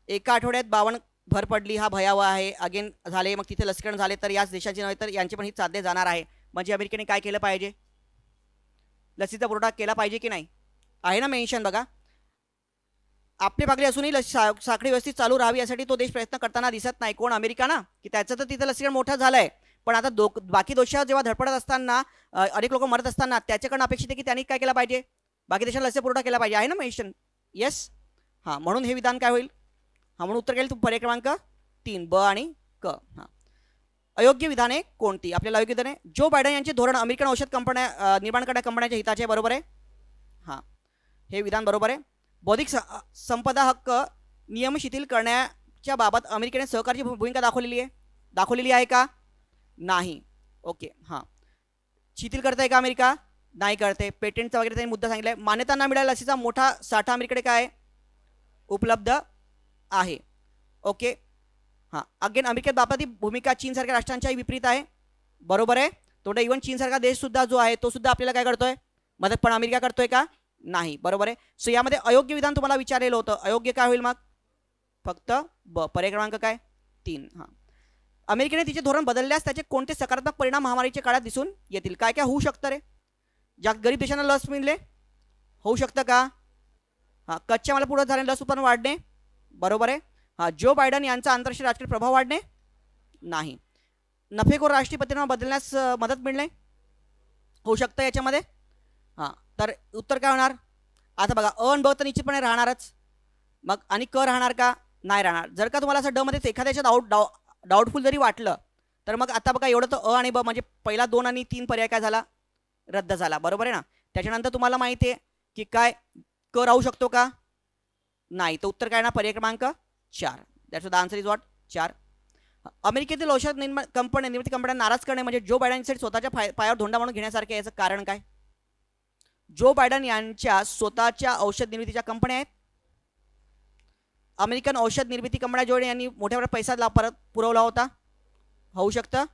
एका आठवड्यात 52 भर पडली, हा भयावह आहे. अगेन झाले, मग तिथे लसीकरण झाले तर याच देशाचे नव्हे तर यांचे पण हित साधले जाणार आहे. म्हणजे अमेरिकेने काय केलं पाहिजे, लसीचा पुरवठा केला पाहिजे की नाही, आहे ना मेन्शन. बघा, आपली भागली असूनही साखळी व्यवस्थित चालू राहावी यासाठी तो देश प्रयत्न करताना दिसत नाही. कोण, अमेरिका ना, की त्याचं तर तिथं लसीकरण मोठं झालंय, पण आता बाकी देशात जेव्हा धडपडत असताना अनेक लोक मरत असताना त्याच्याकडनं अपेक्षित आहे की त्यांनी काय केलं पाहिजे, बाकी देशाला लसीचा पुरवठा केला पाहिजे, आहे ना मेन्शन. येस, हां, म्हणून हे विधान काय होईल, हां, म्हणून उत्तर केलं तू पर्याय क्रमांक 3 ब आणि क. हां, अयोग्य विधाने कोणती, आपल्याला अयोग्य विधाने, जो बायडन यांचे धोरण अमेरिकन औषध कंपन्या निर्माण करणाऱ्या कंपन्यांच्या हिताचे, बरोबर आहे. हां, हे विधान बरोबर आहे. बौद्धिक संपदा हक्क नियम शिथिल करण्याच्या बाबत अमेरिकेने सहकारची भूमिका दाखवलेली आहे का, नाही. ओके, हां, शिथिल करताय का अमेरिका, नाही करते. पेटेंटचा वगैरे त्यांनी मुद्दा सांगितलाय. मान्यता न मिळालेल्या लसीचा मोठा साठा अमेरिकेकडे काय उपलब्ध आहे. ओके, हां, अगेन अमेरिकेत बाबतीत भूमिका चीनसारख्या राष्ट्रांच्याही विपरीत आहे, बरोबर आहे. तो इव्हन चीनसारखा देश सुद्धा जो आहे तो सुद्धा आपल्याला काय करतोय, मदत, पण अमेरिका करतोय का, नाही, बरोबर आहे. सो यामध्ये अयोग्य विधान तुम्हाला विचारलेलं होतं, अयोग्य काय होईल मग, फक्त ब. पर्याय क्रमांक काय, 3. हां, अमेरिकेने तिचे धोरण बदलल्यास त्याचे कोणते सकारात्मक परिणाम महामारीच्या काळात दिसून येतील, काय काय होऊ शकतं रे, ज्या गरीब देशांना लस मिळले, होऊ शकतं का. हां, कच्च्या माला पुढे झाल्याने लस उत्पादन वाढणे, बरोबर आहे. हां, जो बायडन यांचा आंतरराष्ट्रीय राजकीय प्रभाव वाढणे, नाही. नफेखोर राष्ट्रीय पद्धतीने बदलण्यास मदत मिळणे, होऊ शकतं याच्यामध्ये. हां, तर उत्तर काय होणार, आता बघा, अ आणि ब तर निश्चितपणे राहणारच, मग आणि क राहणार का, नाही राहणार. जर का तुम्हाला असं ड मध्ये एखाद्याच्या डाऊटफुल जरी वाटलं तर मग आता बघा, एवढं तर अ आणि ब म्हणजे पहिला 2 आणि 3 पर्याय काय झाला, रद्द झाला, बरोबर आहे ना. त्याच्यानंतर तुम्हाला माहिती आहे की काय क राहू शकतो का, नाही. तर उत्तर काय ना, पर्याय क्रमांक 4. That's the answer is what, 4. अमेरिकेतील औषध निर्मिती कंपन्या नाराज करणे म्हणजे जो बायडनसाठी स्वतःच्या पायावर धोंडा म्हणून घेण्यासारखे, याचं कारण काय. जो बायडन यांच्या स्वतःच्या औषध निर्मितीच्या कंपन्या आहेत, अमेरिकन औषध निर्मिती कंपन्या जो यांनी मोठ्या पैसा परत पुरवला होता, होऊ शकतं.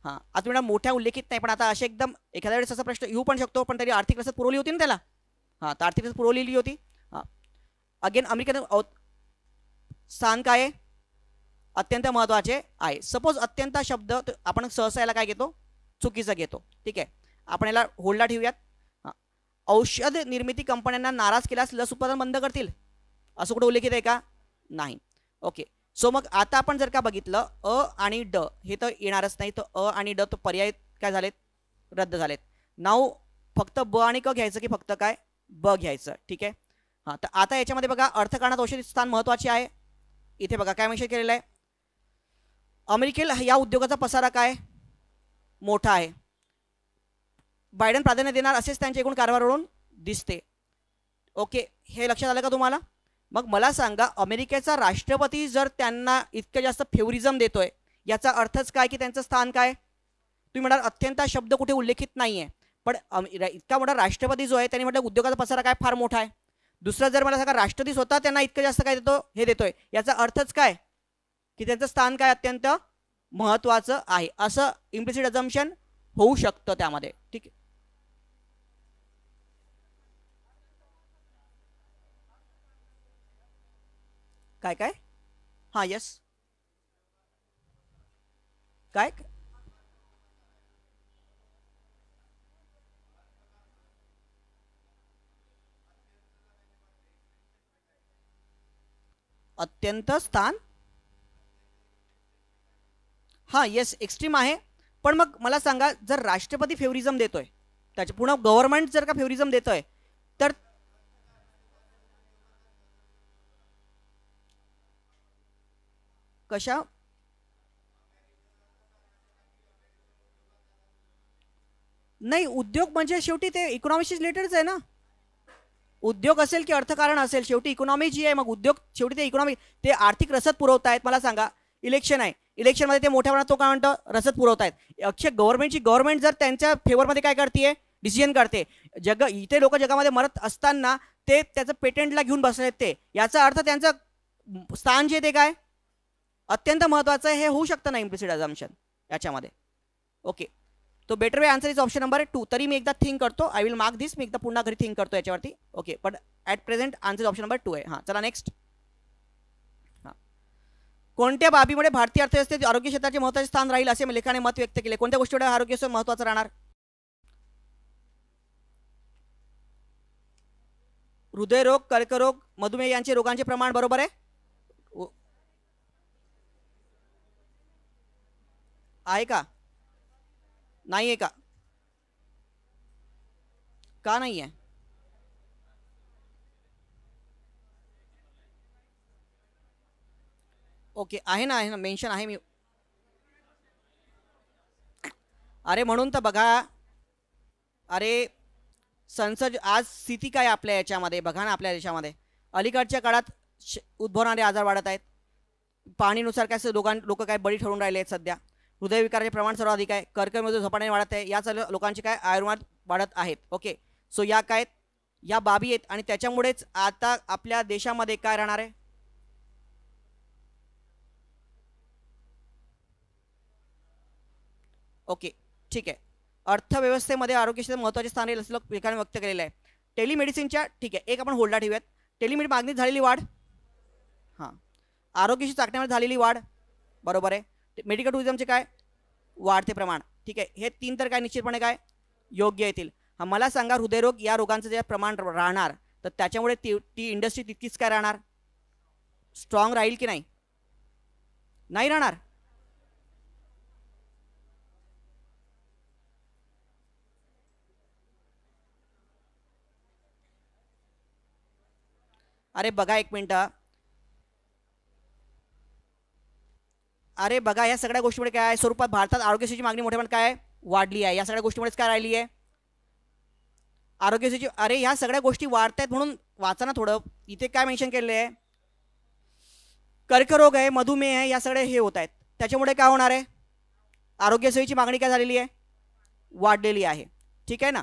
हां, आता तुम्हाला मोठ्या उल्लेखित नाही, पण आता असे एकदम एखाद्या वेळेस असा प्रश्न येऊ पण शकतो, पण तरी आर्थिक रसद पुरवली होती ना त्याला. हां, तर आर्थिक रसद पुरवलेली होती. हां, अगेन अमेरिकन स्थान काय आहे, अत्यंत महत्त्वाचे आहे. सपोज अत्यंत शब्द आपण सहसा याला काय घेतो, चुकीचं घेतो. ठीक आहे, आपण याला होल्डला ठेवूयात. औषध निर्मिती कंपन्यांना नाराज केल्यास लस उत्पादन बंद करतील, असं कुठं उल्लेखित आहे का, नाही. ओके, सो मग आता आपण जर का बघितलं अ आणि ड हे तर येणारच नाही, तर अ आणि ड तो पर्याय काय झालेत, रद्द झालेत. नाव फक्त ब आणि क घ्यायचं की फक्त काय ब घ्यायचं. ठीक आहे. हां, तर आता याच्यामध्ये बघा, अर्थकारणात औषधी स्थान महत्त्वाचे आहे. इथे बघा काय मेन्शन केलेलं आहे, अमेरिकेला या उद्योगाचा पसारा काय मोठा आहे, बायडन प्राधान्य देणार असेच त्यांच्या एकूण कारभारावरून दिसते. ओके, हे लक्षात आलं का तुम्हाला. मग मला सांगा, अमेरिकेचा राष्ट्रपती जर त्यांना इतकं जास्त फेवरिझम देतोय, याचा अर्थच काय की त्यांचं स्थान काय तुम्ही म्हणाल अत्यंत हा शब्द कुठे उल्लेखित नाहीये, पण इतका मोठा राष्ट्रपती जो आहे त्यांनी म्हटलं उद्योगाचा पसारा काय फार मोठा आहे. दुसरा जर मला सांगा राष्ट्रपती स्वतः त्यांना इतकं जास्त काय देतो हे देतोय, याचा अर्थच काय की त्यांचं स्थान काय अत्यंत महत्वाचं आहे असं इम्प्लिसिट अझम्पशन होऊ शकतं त्यामध्ये. ठीक आहे. काय काय हां यस काय अत्यंत स्थान हां येस एक्स्ट्रीम आहे. पण मग मला सांगा जर राष्ट्रपती फेवरिझम देतोय त्याच्या पुन्हा गव्हर्नमेंट जर का फेवरिझम देतोय तर कशा नाही उद्योग म्हणजे शेवटी ते इकॉनॉमीशी रिलेटेडच आहे ना. उद्योग असेल की अर्थकारण असेल शेवटी इकॉनॉमी जी आहे मग उद्योग शेवटी ते इकॉनॉमी ते आर्थिक रसद पुरवत आहेत. मला सांगा इलेक्शन आहे इलेक्शनमध्ये ते मोठ्या प्रमाणात तो काय म्हणतो रसद पुरवत आहेत अक्षय गव्हर्नमेंट जर त्यांच्या फेवरमध्ये काय करते डिसिजन करते इथे लोक जगामध्ये मरत असताना ते त्याचं पेटंटला घेऊन बसले ते याचा अर्थ त्यांचं स्थान जे ते काय अत्यंत महत्त्वाचं आहे हे होऊ शकतं ना इम्प्लिसिट अझम्पशन याच्यामध्ये. ओके तो better way answer is option number 2. तरी मी एकदा थिंक करतो आय विल मार्क दिस मी एकदा पुन्हा घरी थिंक करतो याच्यावरती. ओके पण at present answer option number 2 आहे. हां चला नेक्स्ट. हां कोणत्या बाबीमुळे भारतीय अर्थव्यवस्थेत आरोग्य क्षेत्राचे महत्त्वाचे स्थान राहील असे लेखाने मत व्यक्त केले. कोणत्या गोष्टीमुळे आरोग्य महत्त्वाचं राहणार. हृदयरोग कर्करोग मधुमेह यांचे रोगांचे प्रमाण बरोबर आहे आहे का नाही आहे का नाही आहे. ओके आहे ना मेन्शन आहे मी. अरे म्हणून तर बघा अरे संसद आज स्थिती काय आपल्या याच्यामध्ये बघा ना आपल्या देशामध्ये अलीकडच्या काळात उद्भवणारे आजार वाढत आहेत. पाहणीनुसार काय लोक काय बळी ठरून राहिले आहेत सध्या. हृदयविकाराचे प्रमाण सर्वाधिक आहे. कर्करोग झपाट्याने वाढत आहे. या सर्व लोकांचे काय आयुर्वाद वाढत आहेत. ओके सो या काय या बाबी आहेत आणि त्याच्यामुळेच आता आपल्या देशामध्ये काय राहणार आहे. ओके ठीक आहे अर्थव्यवस्थेमध्ये आरोग्य क्षेत्रात महत्त्वाचे स्थान राहील असं लेखाने व्यक्त केलेलं आहे. टेलिमेडिसिनच्या ठीक आहे एक आपण होल्डा ठेवूयात. टेलिमेडिसिन मागणीत झालेली वाढ हां आरोग्याशी चाकण्यामध्ये झालेली वाढ बरोबर आहे. मेडिकल टुरिझमचे काय वाढते प्रमाण ठीक आहे हे 3 तर काय निश्चितपणे काय योग्य येतील. हा मला सांगा हृदयरोग या रोगांचं जे प्रमाण राहणार तर त्याच्यामुळे ती इंडस्ट्री तितकीच काय राहणार स्ट्रॉंग राहील की नाही नाही राहणार. अरे बघा एक मिनटं अरे बघा या सगळ्या गोष्टीमुळे काय स्वरूपात भारतात आरोग्य मागणी मोठ्या प्रमाणात काय वाढली आहे. या सगळ्या गोष्टीमुळेच काय राहिली आहे आरोग्य अरे ह्या सगळ्या गोष्टी वाढत आहेत म्हणून वाचा ना थोडं. इथे काय मेन्शन केलेलं आहे कर्करोग आहे मधुमेह आहे या सगळे हे होत आहेत त्याच्यामुळे काय होणार आहे आरोग्य मागणी काय झालेली आहे वाढलेली आहे. ठीक आहे ना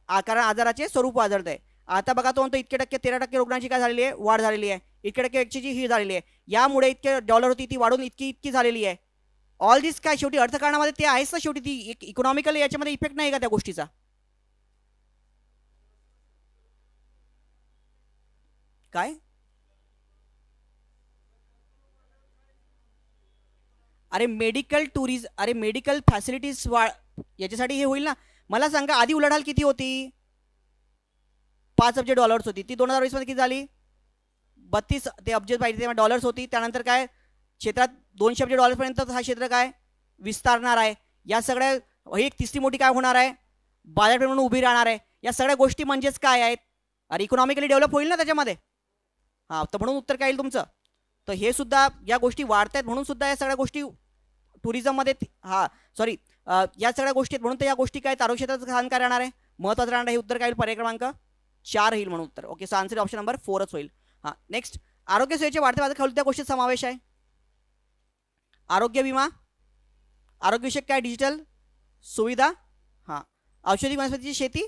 कारण आजाराचे स्वरूप वाढत आहे. आता बघा तो म्हणतो इतके टक्के 13% रुग्णांची काय झालेली आहे वाढ झालेली आहे. इतके टक्के व्यक्तीची ही झालेली आहे. यामुळे इतके डॉलर होती ती वाढून इतकी झालेली आहे. ऑल दिस काय शेवटी अर्थकारणामध्ये ते आहेच ना शेवटी ती एक इकॉनॉमिकली याच्यामध्ये इफेक्ट नाही का त्या गोष्टीचा. काय अरे मेडिकल टुरिझम अरे मेडिकल फॅसिलिटीज याच्यासाठी हे होईल ना. मला सांगा आधी उलाढाल किती होती 5 अब्ज डॉलर्स होती ती 2020 मध्ये किती झाली 32 ते अब्ज पाहिजे तेव्हा डॉलर्स होती. त्यानंतर काय क्षेत्रात 200 अब्ज डॉलर्सपर्यंत हा क्षेत्र काय विस्तारणार आहे. या सगळ्या ही एक तिसरी मोठी काय होणार आहे बाजारपेठ म्हणून उभी राहणार आहे. या सगळ्या गोष्टी म्हणजेच काय आहेत अरे इकॉनॉमिकली डेव्हलप होईल ना त्याच्यामध्ये. हां तर म्हणून उत्तर काय येईल तुमचं. तर हे सुद्धा या गोष्टी वाढत आहेत म्हणून सुद्धा या सगळ्या गोष्टी टुरिझममध्ये हां सॉरी या सगळ्या गोष्टी म्हणून तर या गोष्टी काय आरोग्य क्षेत्राचं स्थान काय राहणार आहे महत्त्वाचं राहणार. हे उत्तर काय होईल पर्याय क्रमांक 4 येईल म्हणून उत्तर. Okay so answer option number 4च होईल. हां नेक्स्ट आरोग्य सेवेचे वाढते बाजार खाली त्या गोष्टीत समावेश आहे आरोग्य विमा आरोग्यविषयक काय डिजिटल सुविधा, हां. औषधी वनस्पतीची शेती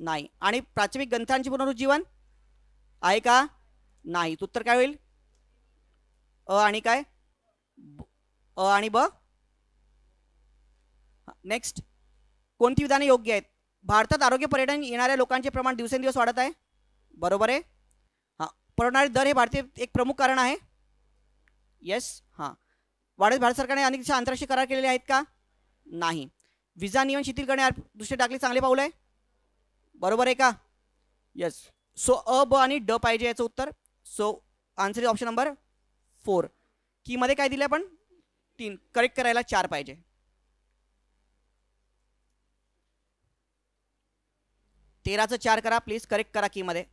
नाही. आणि प्राथमिक ग्रंथांचे पुनरुज्जीवन आहे का? नाही. उत्तर काय होईल? अ आणि काय? अ आणि ब. नेक्स्ट, कोणती विधाने योग्य आहेत? भारतात आरोग्य पर्यटन येणाऱ्या लोकांचे प्रमाण दिवसेंदिवस वाढत आहे. बरोबर आहे. हां. परवडणारे दर हे भारतीय एक प्रमुख कारण आहे. येस. हां. वाढत भारत सरकारने अनेक आंतरराष्ट्रीय करार केलेले आहेत का? नाही. विजा नियम शिथिल करणे दुसरे टाकले चांगले पाऊल आहे. बरोबर आहे का? येस. सो अ, ब आणि ड पाहिजे याचं उत्तर. So answer is option number 4. की मध्ये काय दिले आपण? 3. करेक्ट करायला 4 पाहिजे. तेराचं 4 करा प्लीज. करेक्ट करा. की मध्ये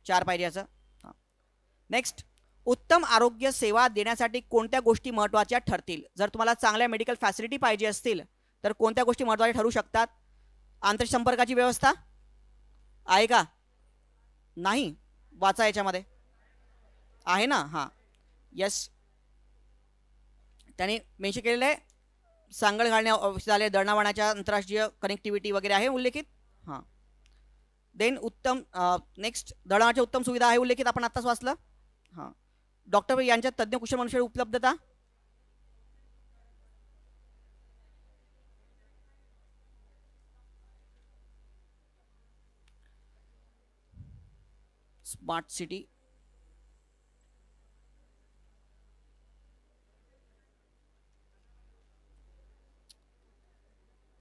4 पाहिजे याचं. हां. नेक्स्ट, उत्तम आरोग्य सेवा देण्यासाठी कोणत्या गोष्टी महत्त्वाच्या ठरतील? जर तुम्हाला चांगल्या मेडिकल फॅसिलिटी पाहिजे असतील तर कोणत्या गोष्टी महत्त्वाच्या ठरू शकतात? आंतरसंपर्काची व्यवस्था आहे का? नाही. वाचा याच्यामध्ये आहे ना. हां. येस. त्याने मेन्शन केलेलं आहे. सांगड घालण्या झाले, दळणवळणाच्या आंतरराष्ट्रीय कनेक्टिव्हिटी वगैरे आहे उल्लेखित. हां. देन उत्तम नेक्स्ट, दळणवळणाची उत्तम सुविधा आहे उल्लेखित, आपण आत्ताच वाचलं. हां. डॉक्टर यांच्या तज्ज्ञ कुशल मनुष्य उपलब्धता. Smart city.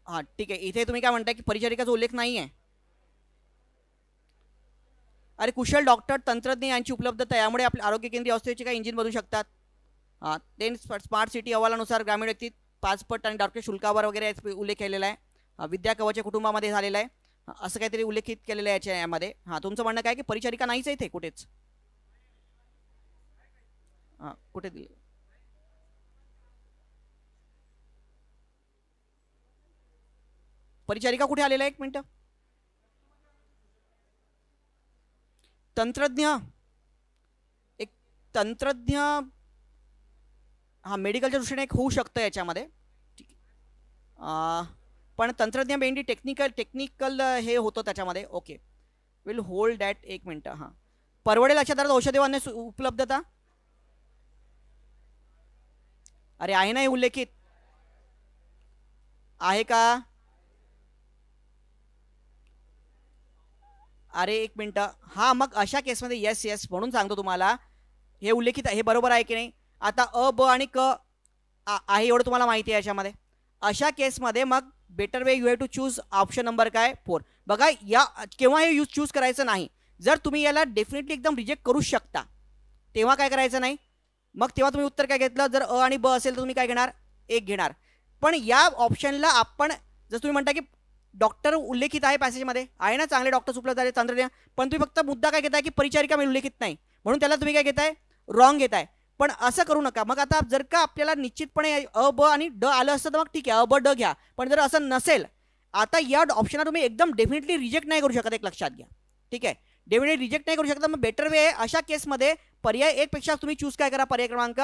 हां ठीक आहे. इथे तुम्ही काय म्हणताय की परिचारिकाचा उल्लेख नाही आहे. अरे कुशल डॉक्टर तंत्रज्ञ यांची उपलब्धता यामुळे आपल्या आरोग्य केंद्रीय अवस्थेचे काही इंजिन बनू शकतात. हां. देन स्मार्ट सिटी अहवालानुसार ग्रामीण व्यक्ती 5 पट आणि डॉक्टर शुल्कावर वगैरे उल्लेख केलेला आहे. विद्या कवच कुटुंबामध्ये झालेला आहे. असं काहीतरी उल्लेखित केलेलं आहे यामध्ये. हां. तुमचं म्हणणं काय की परिचारिका नाहीच आहे इथे कुठेच. हां. कुठे दिले? परिचारिका कुठे आलेला आहे? एक मिनिट. तंत्रज्ञ, एक तंत्रज्ञ, हा मेडिकलच्या दृष्टीने एक होऊ शकतं याच्यामध्ये. पण तंत्रज्ञ मेंढी टेक्निकल हे होतं त्याच्यामध्ये. Okay, will hold that. एक मिनटं. हां. परवडेल अशा दरात औषधे वाहने उपलब्धता अरे आहे ना, हे उल्लेखित आहे का? अरे एक मिनटं. हां, मग अशा केसमध्ये येस येस म्हणून सांगतो तुम्हाला, हे उल्लेखित आहे. हे बरोबर आहे की नाही? आता अ, ब आणि क आहे एवढं तुम्हाला माहिती आहे याच्यामध्ये. अशा केसमध्ये मग better way you have to choose option number काय? 4. बघा, या केव्हा हे चूज करायचं नाही. जर तुम्ही याला डेफिनेटली एकदम रिजेक्ट करूच शकता, तेव्हा काय करायचं नाही. मग तेव्हा तुम्ही उत्तर काय घेतलं? जर अ आणि ब असेल तर तुम्ही काय घेणार? 1 घेणार. पण या ऑप्शनला आपण, जर तुम्ही म्हणता की डॉक्टर उल्लेखित आहे पॅसेजमध्ये, आहे ना, चांगले डॉक्टर्स उपलब्ध झाले तंत्रज्ञ, पण तुम्ही फक्त मुद्दा काय घेताय की परिचारिका उल्लेखित नाही, म्हणून त्याला तुम्ही काय घेताय? रॉंग घेताय. पण असं करू नका. मग आता जर का आपल्याला निश्चितपणे अ, ब आणि ड आलं असतं तर मग ठीक आहे, अ, ब, ड घ्या. पण जर असं नसेल, आता या ऑप्शनला तुम्ही एकदम डेफिनेटली रिजेक्ट नाही करू शकत. एक लक्षात घ्या. ठीक आहे, डेफिनेटली रिजेक्ट नाही करू शकत. मग बेटर वे आहे अशा केसमध्ये पर्याय 1 पेक्षा तुम्ही चूज काय करा? पर्याय क्रमांक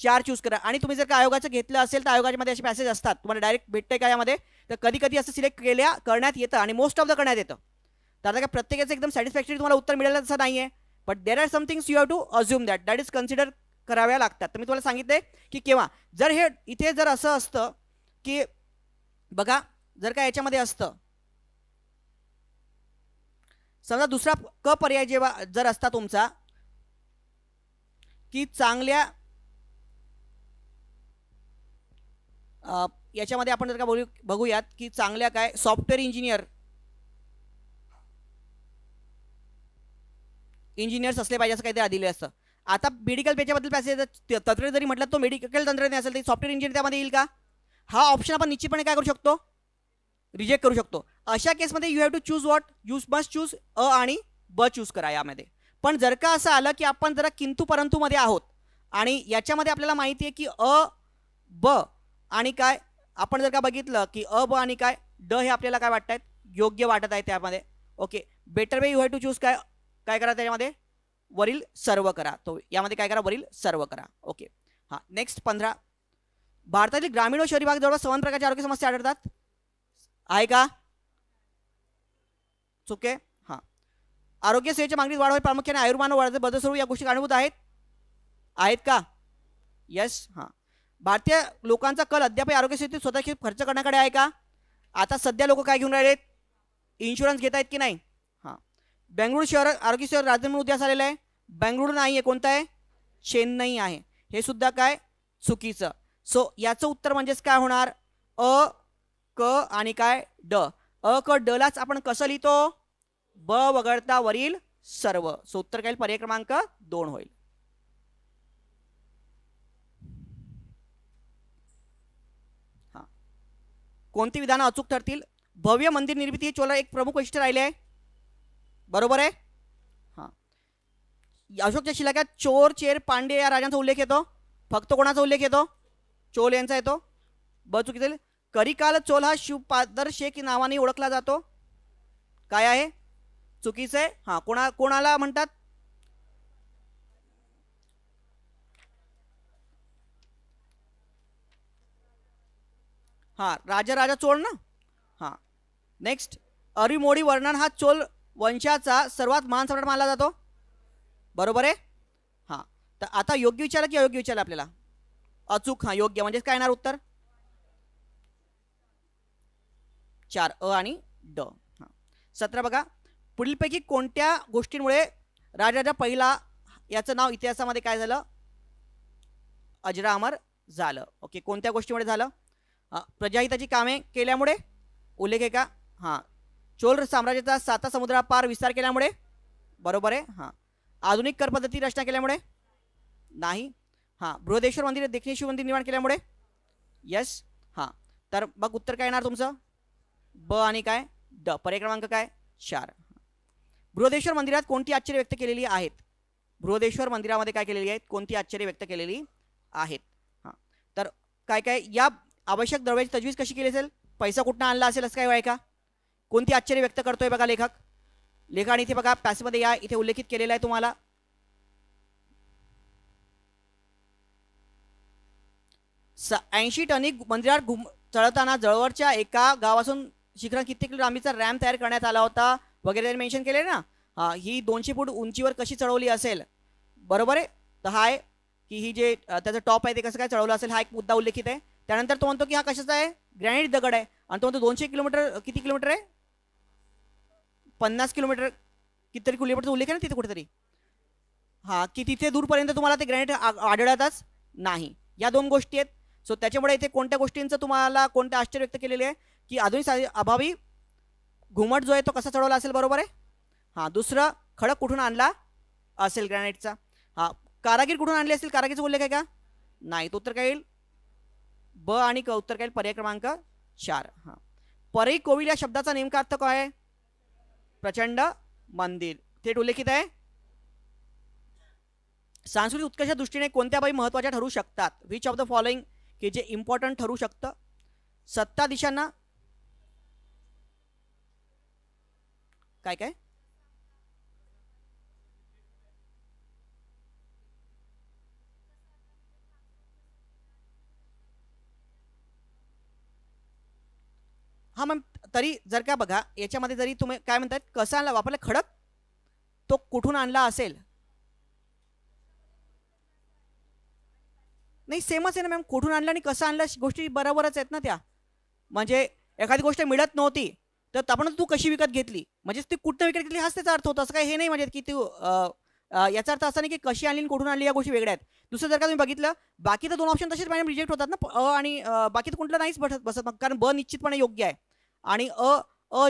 4 चूज करा. आणि तुम्ही जर का आयोगाचं घेतलं असेल तर आयोगामध्ये असे पॅसेज असतात, तुम्हाला डायरेक्ट भेटतंय का यामध्ये? तर कधी कधी असं सिलेक्ट करण्यात येतं आणि मोस्ट ऑफ द करण्यात येतं. तर आता काय प्रत्येकाचं एकदम सॅटिस्फॅक्टरी तुम्हाला उत्तर मिळेल असं नाही आहे. But there are somethings you have to assume that is consider कराव्या लागतात. तर मी तुम्हाला सांगितले की केव्हा जर हे इथे जर असं असतं की बघा, जर का याच्यामध्ये असतं समजा दुसरा क पर्याय जेव्हा जर असता तुमचा की चांगल्या याच्यामध्ये आपण जर का बघूयात की चांगल्या काय सॉफ्टवेअर इंजिनियर्स असले पाहिजे असं काहीतरी दिले असतं. आता मेडिकल पेच्याबद्दल पॅसेज तंत्रज्ञ जरी म्हटलं तो मेडिकल तंत्रज्ञ असेल तर सॉफ्टवेअर इंजिनियर त्यामध्ये येईल का? हा ऑप्शन आपण निश्चितपणे काय करू शकतो? रिजेक्ट करू शकतो. अशा केसमध्ये you have to choose what? You must choose अ आणि ब चूज करा यामध्ये. पण जर का असं आलं की आपण जरा किंतु परंतु मध्ये आहोत आणि याच्यामध्ये आपल्याला माहिती आहे की अ, ब आणि काय, आपण जर का बघितलं की अ, ब आणि काय ड हे आपल्याला काय वाटत आहेत? योग्य वाटत आहे त्यामध्ये. Okay, better way you have to choose काय काय करा त्याच्यामध्ये? वरील सर्व करा. तो यामध्ये काय करा? वरील सर्व करा. ओके. हां. नेक्स्ट 15. भारतातील ग्रामीण व शहरी भाग जवळपास समान प्रकारच्या आरोग्य समस्या आढळतात. आहे का? चुके. हां. आरोग्य सेवेच्या मागणीत वाढ होईल प्रामुख्याने आयुर्मान वाढते बदल स्वरूप या गोष्टी कारणीभूत आहेत का? यस. हां. भारतीय लोकांचा कल अद्याप आरोग्य सेवेत स्वतः खर्च करण्याकडे आहे का? आता सध्या लोक काय घेऊन राहिलेत? इन्शुरन्स घेत आहेत की नाही? हां. बेंगळुरू शहर आरोग्य सेवा राजधानी म्हणून उद्यास आलेलं आहे. बेंगळुरू नाही आहे, कोणतं आहे? चेन्नई आहे. हे सुद्धा काय? चुकीचं. सो याचं उत्तर म्हणजेच काय होणार? अ, क आणि काय? ड. अ क ड लाच आपण कसं लिहितो? ब वगळता वरील सर्व. सो उत्तर काय? पर्याय क्रमांक 2 होईल. हा. कोणती विधानं अचूक ठरतील? भव्य मंदिर निर्मिती हे चोला एक प्रमुख वैशिष्ट्य राहिले आहे. बरोबर आहे. हा. अशोकच्या शिलाक्यात चोर चेर पांडे या राजांचा उल्लेख येतो. फक्त कोणाचा उल्लेख येतो? चोल यांचा येतो. ब चुकीचे. करिकाल चोल हा शिवपादर शेख नावाने ओळखला जातो. काय आहे? चुकीचं आहे. हा. कोणाला म्हणतात? हा. राजा चोळ ना. हा. नेक्स्ट. अरिमोडी वर्णन हा चोल वंशाचा सर्वात महान सम्राट मानला जातो. बरोबर आहे. हा. तर आता योग्य विचारलं की अयोग्य विचारलं आपल्याला? अचूक. हा. योग्य म्हणजे काय येणार उत्तर? 4 अ आणि ड. 17 बघा. पुढीलपैकी कोणत्या गोष्टींमुळे राजा पहिला याचं नाव इतिहासामध्ये काय झालं? अजरामर झालं. ओके. कोणत्या गोष्टीमुळे झालं? प्रजाहिताची कामे केल्यामुळे उल्लेख आहे का? हां. चोल साम्राज्याचा 7 समुद्रापार विस्तार केल्यामुळे. बरोबर आहे. हां. आधुनिक कर पद्धती रचना केल्यामुळे नाही. हां. बृहदेश्वर मंदिर देखणे शिव मंदिर निर्माण केल्यामुळे. यस. हां. तर मग उत्तर काय येणार तुमचं? ब आणि काय? ड. पर्याय क्रमांक काय? 4. बृहदेश्वर मंदिरात कोणती आश्चर्य व्यक्त केलेली आहेत? बृहदेश्वर मंदिरामध्ये काय केलेली आहेत? कोणती आश्चर्य व्यक्त केलेली आहेत? हां. तर काय काय या आवश्यक द्रव्याची तजवीज कशी केली असेल? पैसा कुठनं आणला असेल असं काय आहे का? कोणती आश्चर्य व्यक्त करतोय बघा लेखक इथे बघा पॅसेजमध्ये या इथे उल्लेखित केलेला आहे तुम्हाला. 80 टनी मंदिरात चढताना जवळच्या एका गावापासून शिखरात किती किलो लांबीचा रॅम्प तयार करण्यात आला होता वगैरे मेन्शन केले ना. ही 200 फूट उंचीवर कशी चढवली असेल? बरोबर आहे. तर हा आहे की ही जे त्याचं टॉप आहे ते कसं काय चढवलं असेल हा एक मुद्दा उल्लेखित आहे. त्यानंतर तो म्हणतो की हा कशाचा आहे? ग्रॅनाइट दगड आहे. आणि तो म्हणतो 200 किलोमीटर किती किलोमीटर आहे? 50 किलोमीटर कितीतरी किलोमीटरचा उल्लेख आहे ना तिथे कुठेतरी. हा. की तिथे दूरपर्यंत तुम्हाला ते ग्रॅनाइट आढळतच नाही. या 2 गोष्टी आहेत. सो त्याच्यामुळे इथे कोणत्या गोष्टींचं तुम्हाला कोणत्या आश्चर्य व्यक्त केलेले आहे की आधुनिक अभावी घुमट जो आहे तो कसा चढवला असेल? बरोबर आहे. हां. दुसरं खडक कुठून आणला असेल ग्रॅनाइटचा? हां. कारागीर कुठून आणले असेल? कारागीरचा उल्लेख आहे का? नाही. तो उत्तर काय येईल? ब आणि क. उत्तर काय येईल? पर्याय क्रमांक 4. हां. परई कोविल या शब्दाचा नेमका अर्थ काय आहे? प्रचंड मंदिर. थेट उल्लेखित आहे. सांस्कृतिक उत्कर्षाच्या दृष्टीने कोणत्या बाबी महत्त्वाच्या ठरू शकतात? विच ऑफ द फॉलोइंग की जे इम्पॉर्टंट ठरू शकतं? सत्ताधीशांना काय काय? हां. मग तरी जर का बघा याच्यामध्ये जरी तुम्ही काय म्हणतात कसा आणला वापरला खडक तो कुठून आणला असेल? नाही सेमच आहे ना मॅम. कुठून आणलं आणि कसं आणलं गोष्टी बरोबरच आहेत ना त्या. म्हणजे एखादी गोष्ट मिळत नव्हती तर आपण तू कशी विकत घेतली म्हणजे ती कुठनं विकत घेतली हाच त्याचा अर्थ होता. असं काही हे नाही म्हणजे की तू याचा अर्थ असा नाही की कशी आणली आणि कुठून आणली या गोष्टी वेगळ्या आहेत. दुसरं जर का तुम्ही बघितलं बाकी तर 2 ऑप्शन तसेच मॅडम रिजेक्ट होतात ना. आणि बाकी तर कुठलं नाहीच बसत मग कारण ब निश्चितपणे योग्य आहे. आणि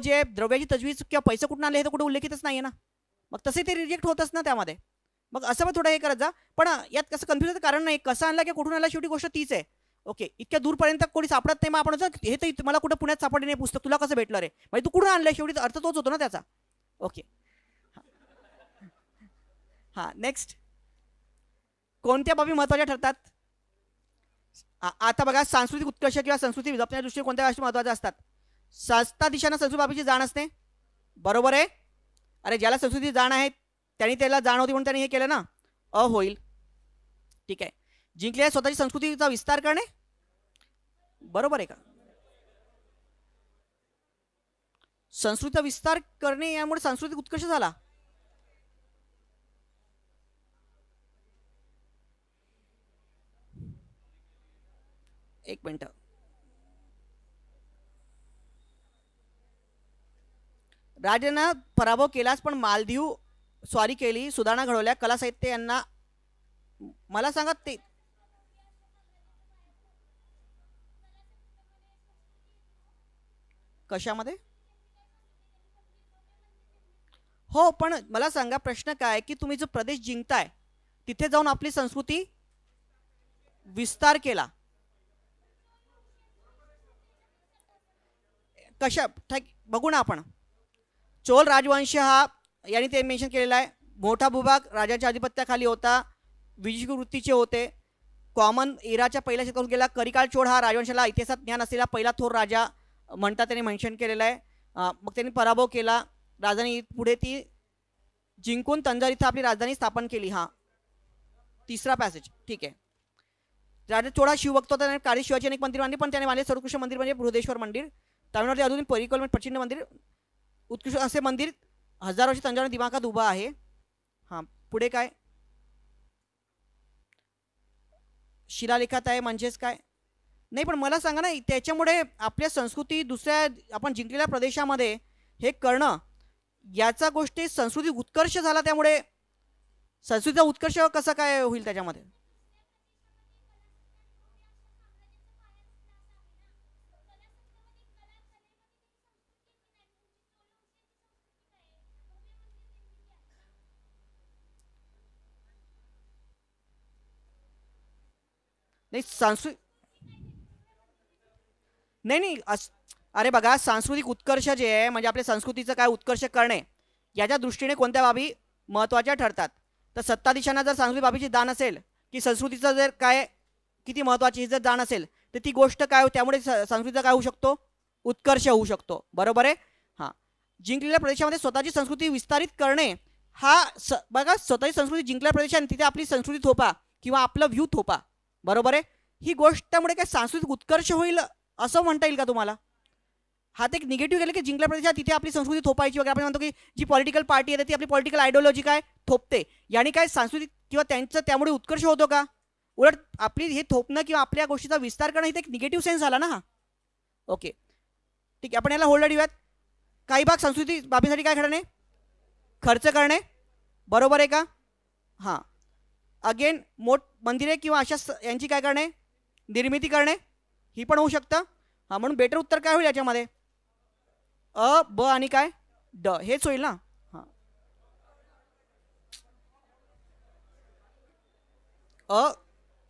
जे द्रव्याची तजवीज किंवा पैसे कुठून आणले हे तर कुठे उल्लेखितच नाही आहे ना. मग तसे ते रिजेक्ट होतच ना त्यामध्ये. मग असं पण थोडं हे करत जा. पण यात कसं कन्फ्युजन कारण नाही. कसं आणला की कुठून आणला शेवटी गोष्ट तीच आहे. ओके. इतक्या दूरपर्यंत कोणी सापडत नाही. मग आपण हे तर मला कुठं पुण्यात सापडले नाही पुस्तक तुला कसं भेटलं रे? म्हणजे तू कुठून आणलंय? शेवटी अर्थ तोच होतो ना त्याचा. ओके. हां. नेक्स्ट. कोणत्या बाबी महत्त्वाच्या ठरतात? आता बघा सांस्कृतिक उत्कर्ष किंवा संस्कृती जपण्याच्या दृष्टीने कोणत्या गोष्टी महत्त्वाच्या असतात? सत्ताधीशांना संस्कृती बाबीची जाण असते. बरोबर आहे. अरे ज्याला संस्कृतीची जाण आहे त्यांनी त्याला जाण होती म्हणून त्यांनी हे केलं ना. अ होईल. ठीक आहे. जिंकलेल्या स्वतःची संस्कृतीचा विस्तार करणे. बरोबर आहे का? संस्कृतीचा विस्तार करणे यामुळे सांस्कृतिक उत्कर्ष झाला. एक मिनिट. राजानं पराभव केलाच पण मालदीव स्वारी केली, सुधारणा घडवल्या, कला साहित्य यांना. मला सांगा ते कशामध्ये. हो पण मला सांगा प्रश्न काय की तुम्ही जो प्रदेश जिंकताय तिथे जाऊन आपली संस्कृती विस्तार केला. कशा बघू ना आपण. चोल राजवंश हा यांनी ते मेन्शन केलेला आहे. मोठा भूभाग राजाच्या आधिपत्याखाली होता, विजिकी वृत्तीचे होते. कॉमन एराच्या पहिल्या शतकात गेला. करिकाल चोळ हा राजवंशाला इतिहासात ज्ञान असलेला पहिला थोर राजा म्हणतात, त्यांनी मेन्शन केलेला आहे. मग त्यांनी पराभव केला, राजधानी पुढे ती जिंकून तंजार इथं आपली राजधानी स्थापन केली. हा तिसरा पॅसेज ठीक आहे. राजा चोळा शिवभक्त होता, त्याने कार्य शिवाची अनेक मंदिर बांधली, पण त्याने बांधले सर्वोत्कृष्ट मंदिर म्हणजे बृहदेश्वर मंदिर. तामिळनाडूचे आधुनिक परिकल्पना प्रचंड मंदिर, उत्कृष्ट असे मंदिर हजारो वर्ष तंजावर दिमागात उभा आहे. हां पुढे काय शिलालेखात आहे म्हणजेच काय नाही. पण मला सांगा ना, त्याच्यामुळे आपल्या संस्कृती दुसऱ्या आपण जिंकलेल्या प्रदेशामध्ये हे करणं याचा गोष्टी संस्कृती उत्कर्ष झाला, त्यामुळे संस्कृतीचा उत्कर्ष कसा काय होईल त्याच्यामध्ये. नाही नाही अरे बघा, सांस्कृतिक उत्कर्ष जे आहे म्हणजे आपल्या संस्कृतीचं काय उत्कर्ष करणे याच्या दृष्टीने कोणत्या बाबी महत्त्वाच्या ठरतात. तर सत्ताधीशांना जर सांस्कृतिक बाबीची जाण असेल की संस्कृतीचं जर काय किती महत्त्वाची जर जाण असेल तर ती गोष्ट काय त्यामुळे संस्कृतीचा काय होऊ शकतो, उत्कर्ष होऊ शकतो. बरोबर आहे. हां जिंकलेल्या प्रदेशामध्ये स्वतःची संस्कृती विस्तारित करणे हा बघा, स्वतःची संस्कृती जिंकलेल्या प्रदेशात तिथे आपली संस्कृती थोपा किंवा आपलं व्ह्यू थोपा. बरोबर आहे. ही गोष्ट त्यामुळे काय सांस्कृतिक उत्कर्ष होईल असं म्हणता येईल का तुम्हाला. हा ते एक निगेटिव्ह केलं की जिंकल्या प्रदेशात तिथे आपली संस्कृती थोपायची वगैरे. आपण म्हणतो की जी पॉलिटिकल पार्टी आहे ती आपली पॉलिटिकल आयडिओलॉजी काय थोपते, याने काय सांस्कृतिक किंवा त्यांचं त्यामुळे उत्कर्ष होतो का. उलट आपली हे थोपणं किंवा आपल्या गोष्टीचा विस्तार करणं इथे एक निगेटिव्ह सेन्स झाला ना. हा ओके ठीक आहे, आपण याला होल्ड देऊयात. काही भाग संस्कृती बाबीसाठी काय करणे, खर्च करणे. बरोबर आहे का. हां अगेन मोठ मंदिरे किंवा अशा यांची काय करणे, निर्मिती करणे, ही पण होऊ शकतं. हां म्हणून बेटर उत्तर काय होईल याच्यामध्ये, अ ब आणि काय ड हेच होईल ना. हां अ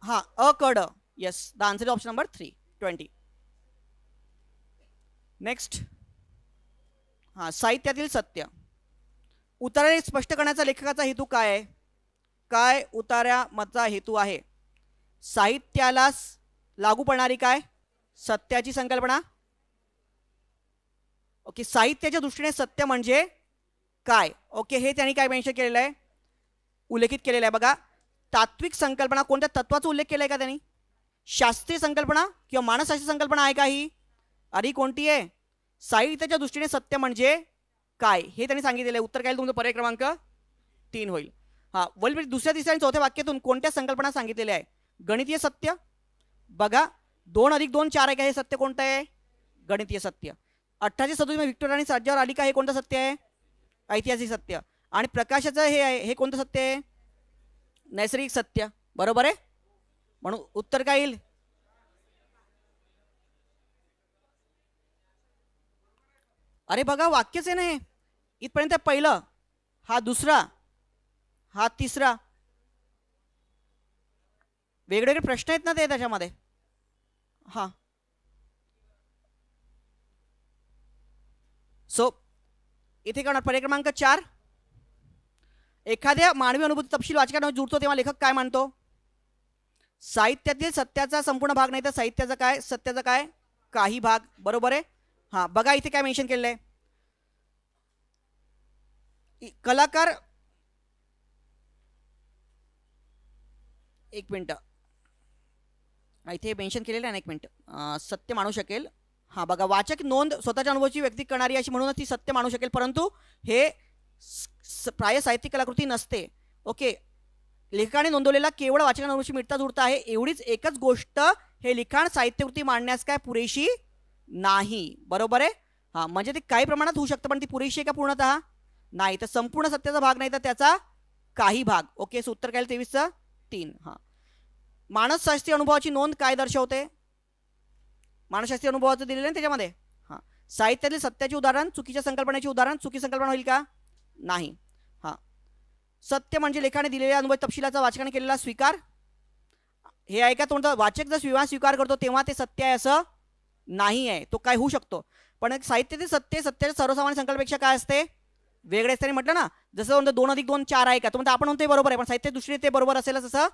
हां अ क ड. Yes the answer is option number 3 20. Next. हां साहित्यातील सत्य. उतारे स्पष्ट करण्याचा लेखकाचा हेतू काय आहे. काय उतार्यामागचा हेतू आहे. साहित्याला लागू पडणारी काय सत्याची संकल्पना. ओके साहित्याच्या दृष्टीने सत्य म्हणजे काय. ओके हे त्यांनी काय मेन्शन केलेलं आहे, उल्लेखित केलेलं आहे. बघा तात्विक संकल्पना, कोणत्या तत्वाचा उल्लेख केलाय का त्यांनी. शास्त्रीय संकल्पना किंवा मानसशास्त्रीय संकल्पना आहे का ही. अरे कोणती आहे. साहित्याच्या दृष्टीने सत्य म्हणजे काय हे त्यांनी सांगितलेलं आहे. उत्तर काय तुमचं पर्याय क्रमांक 3 होईल. हां वरील दुसऱ्या तिसऱ्या आणि चौथ्या वाक्यातून कोणत्या संकल्पना सांगितलेल्या आहे. गणितीय सत्य. बघा 2 अधिक 2 4 आहे का, हे सत्य कोणतं आहे, गणितीय सत्य. 1837 व्हिक्टोरिया आणि राज्यावर आली का, हे कोणतं सत्य आहे, ऐतिहासिक सत्य. आणि प्रकाशाचं हे आहे, हे कोणतं सत्य आहे, नैसर्गिक सत्य. बरोबर आहे. म्हणून उत्तर काय येईल. अरे बघा वाक्यच आहे ना हे, इथपर्यंत पहिलं, हा दुसरा, हा तिसरा. वेगवेगळे प्रश्न आहेत ना ते त्याच्यामध्ये. हां सो इथे करणार पर्याय क्रमांक 4. एखाद्या मानवी अनुभूती तपशील वाचकांना जुळतो तेव्हा लेखक काय मानतो. साहित्यातील सत्याचा संपूर्ण भाग नाही तर साहित्याचा काय, सत्याचा काय काही भाग. बरोबर आहे. हां बघा इथे काय मेन्शन केलेलं आहे. कलाकार, एक मिनटं इथे मेन्शन केलेलं आहे ना, एक मिनटं, सत्य मानू शकेल. हा बघा, वाचक नोंद स्वतःच्या अनुभवाची व्यक्ती करणारी अशी म्हणूनच ती सत्य मानू शकेल, परंतु हे प्राय साहित्यिक कलाकृती नसते. ओके, लेखकाने नोंदवलेला केवळ वाचकांना अनुभवाशी मिळता जुळता आहे, एवढीच एकच गोष्ट हे लिखाण साहित्यकृती मांडण्यास काय पुरेशी नाही. बरोबर आहे. हा म्हणजे ते काही प्रमाणात होऊ शकतं, पण ती पुरेशी आहे का पूर्णतः? नाही. तर संपूर्ण सत्याचा भाग नाही तर त्याचा काही भाग. ओके, सो उत्तर काय 23चं 3. हा, मानसशास्त्रीय अनुभवाची नोंद काय दर्शवते? मानसशास्त्रीय अनुभवाचं दिलेलं आहे त्याच्यामध्ये. हां, साहित्यातील सत्याचे उदाहरण, चुकीच्या संकल्पनेचे उदाहरण, चुकी संकल्पना होईल का? नाही. हां, सत्य म्हणजे लेखाने दिलेल्या अनुभव तपशिलाचा वाचकाने केलेला स्वीकार. हे आहे का? तो म्हणतो वाचक जर स्वीकार करतो तेव्हा ते सत्य आहे असं नाही आहे. तो काय होऊ शकतो, पण साहित्यातील सत्य सत्याच्या सर्वसामान्य संकल्पेक्षा काय असते? वेगळे असते. म्हटलं ना, जसं म्हणतो 2 अधिक 2 4 आहे का, तो म्हणतो आपण म्हणतो बरोबर आहे, पण साहित्य दृष्टीने ते बरोबर असेलच असं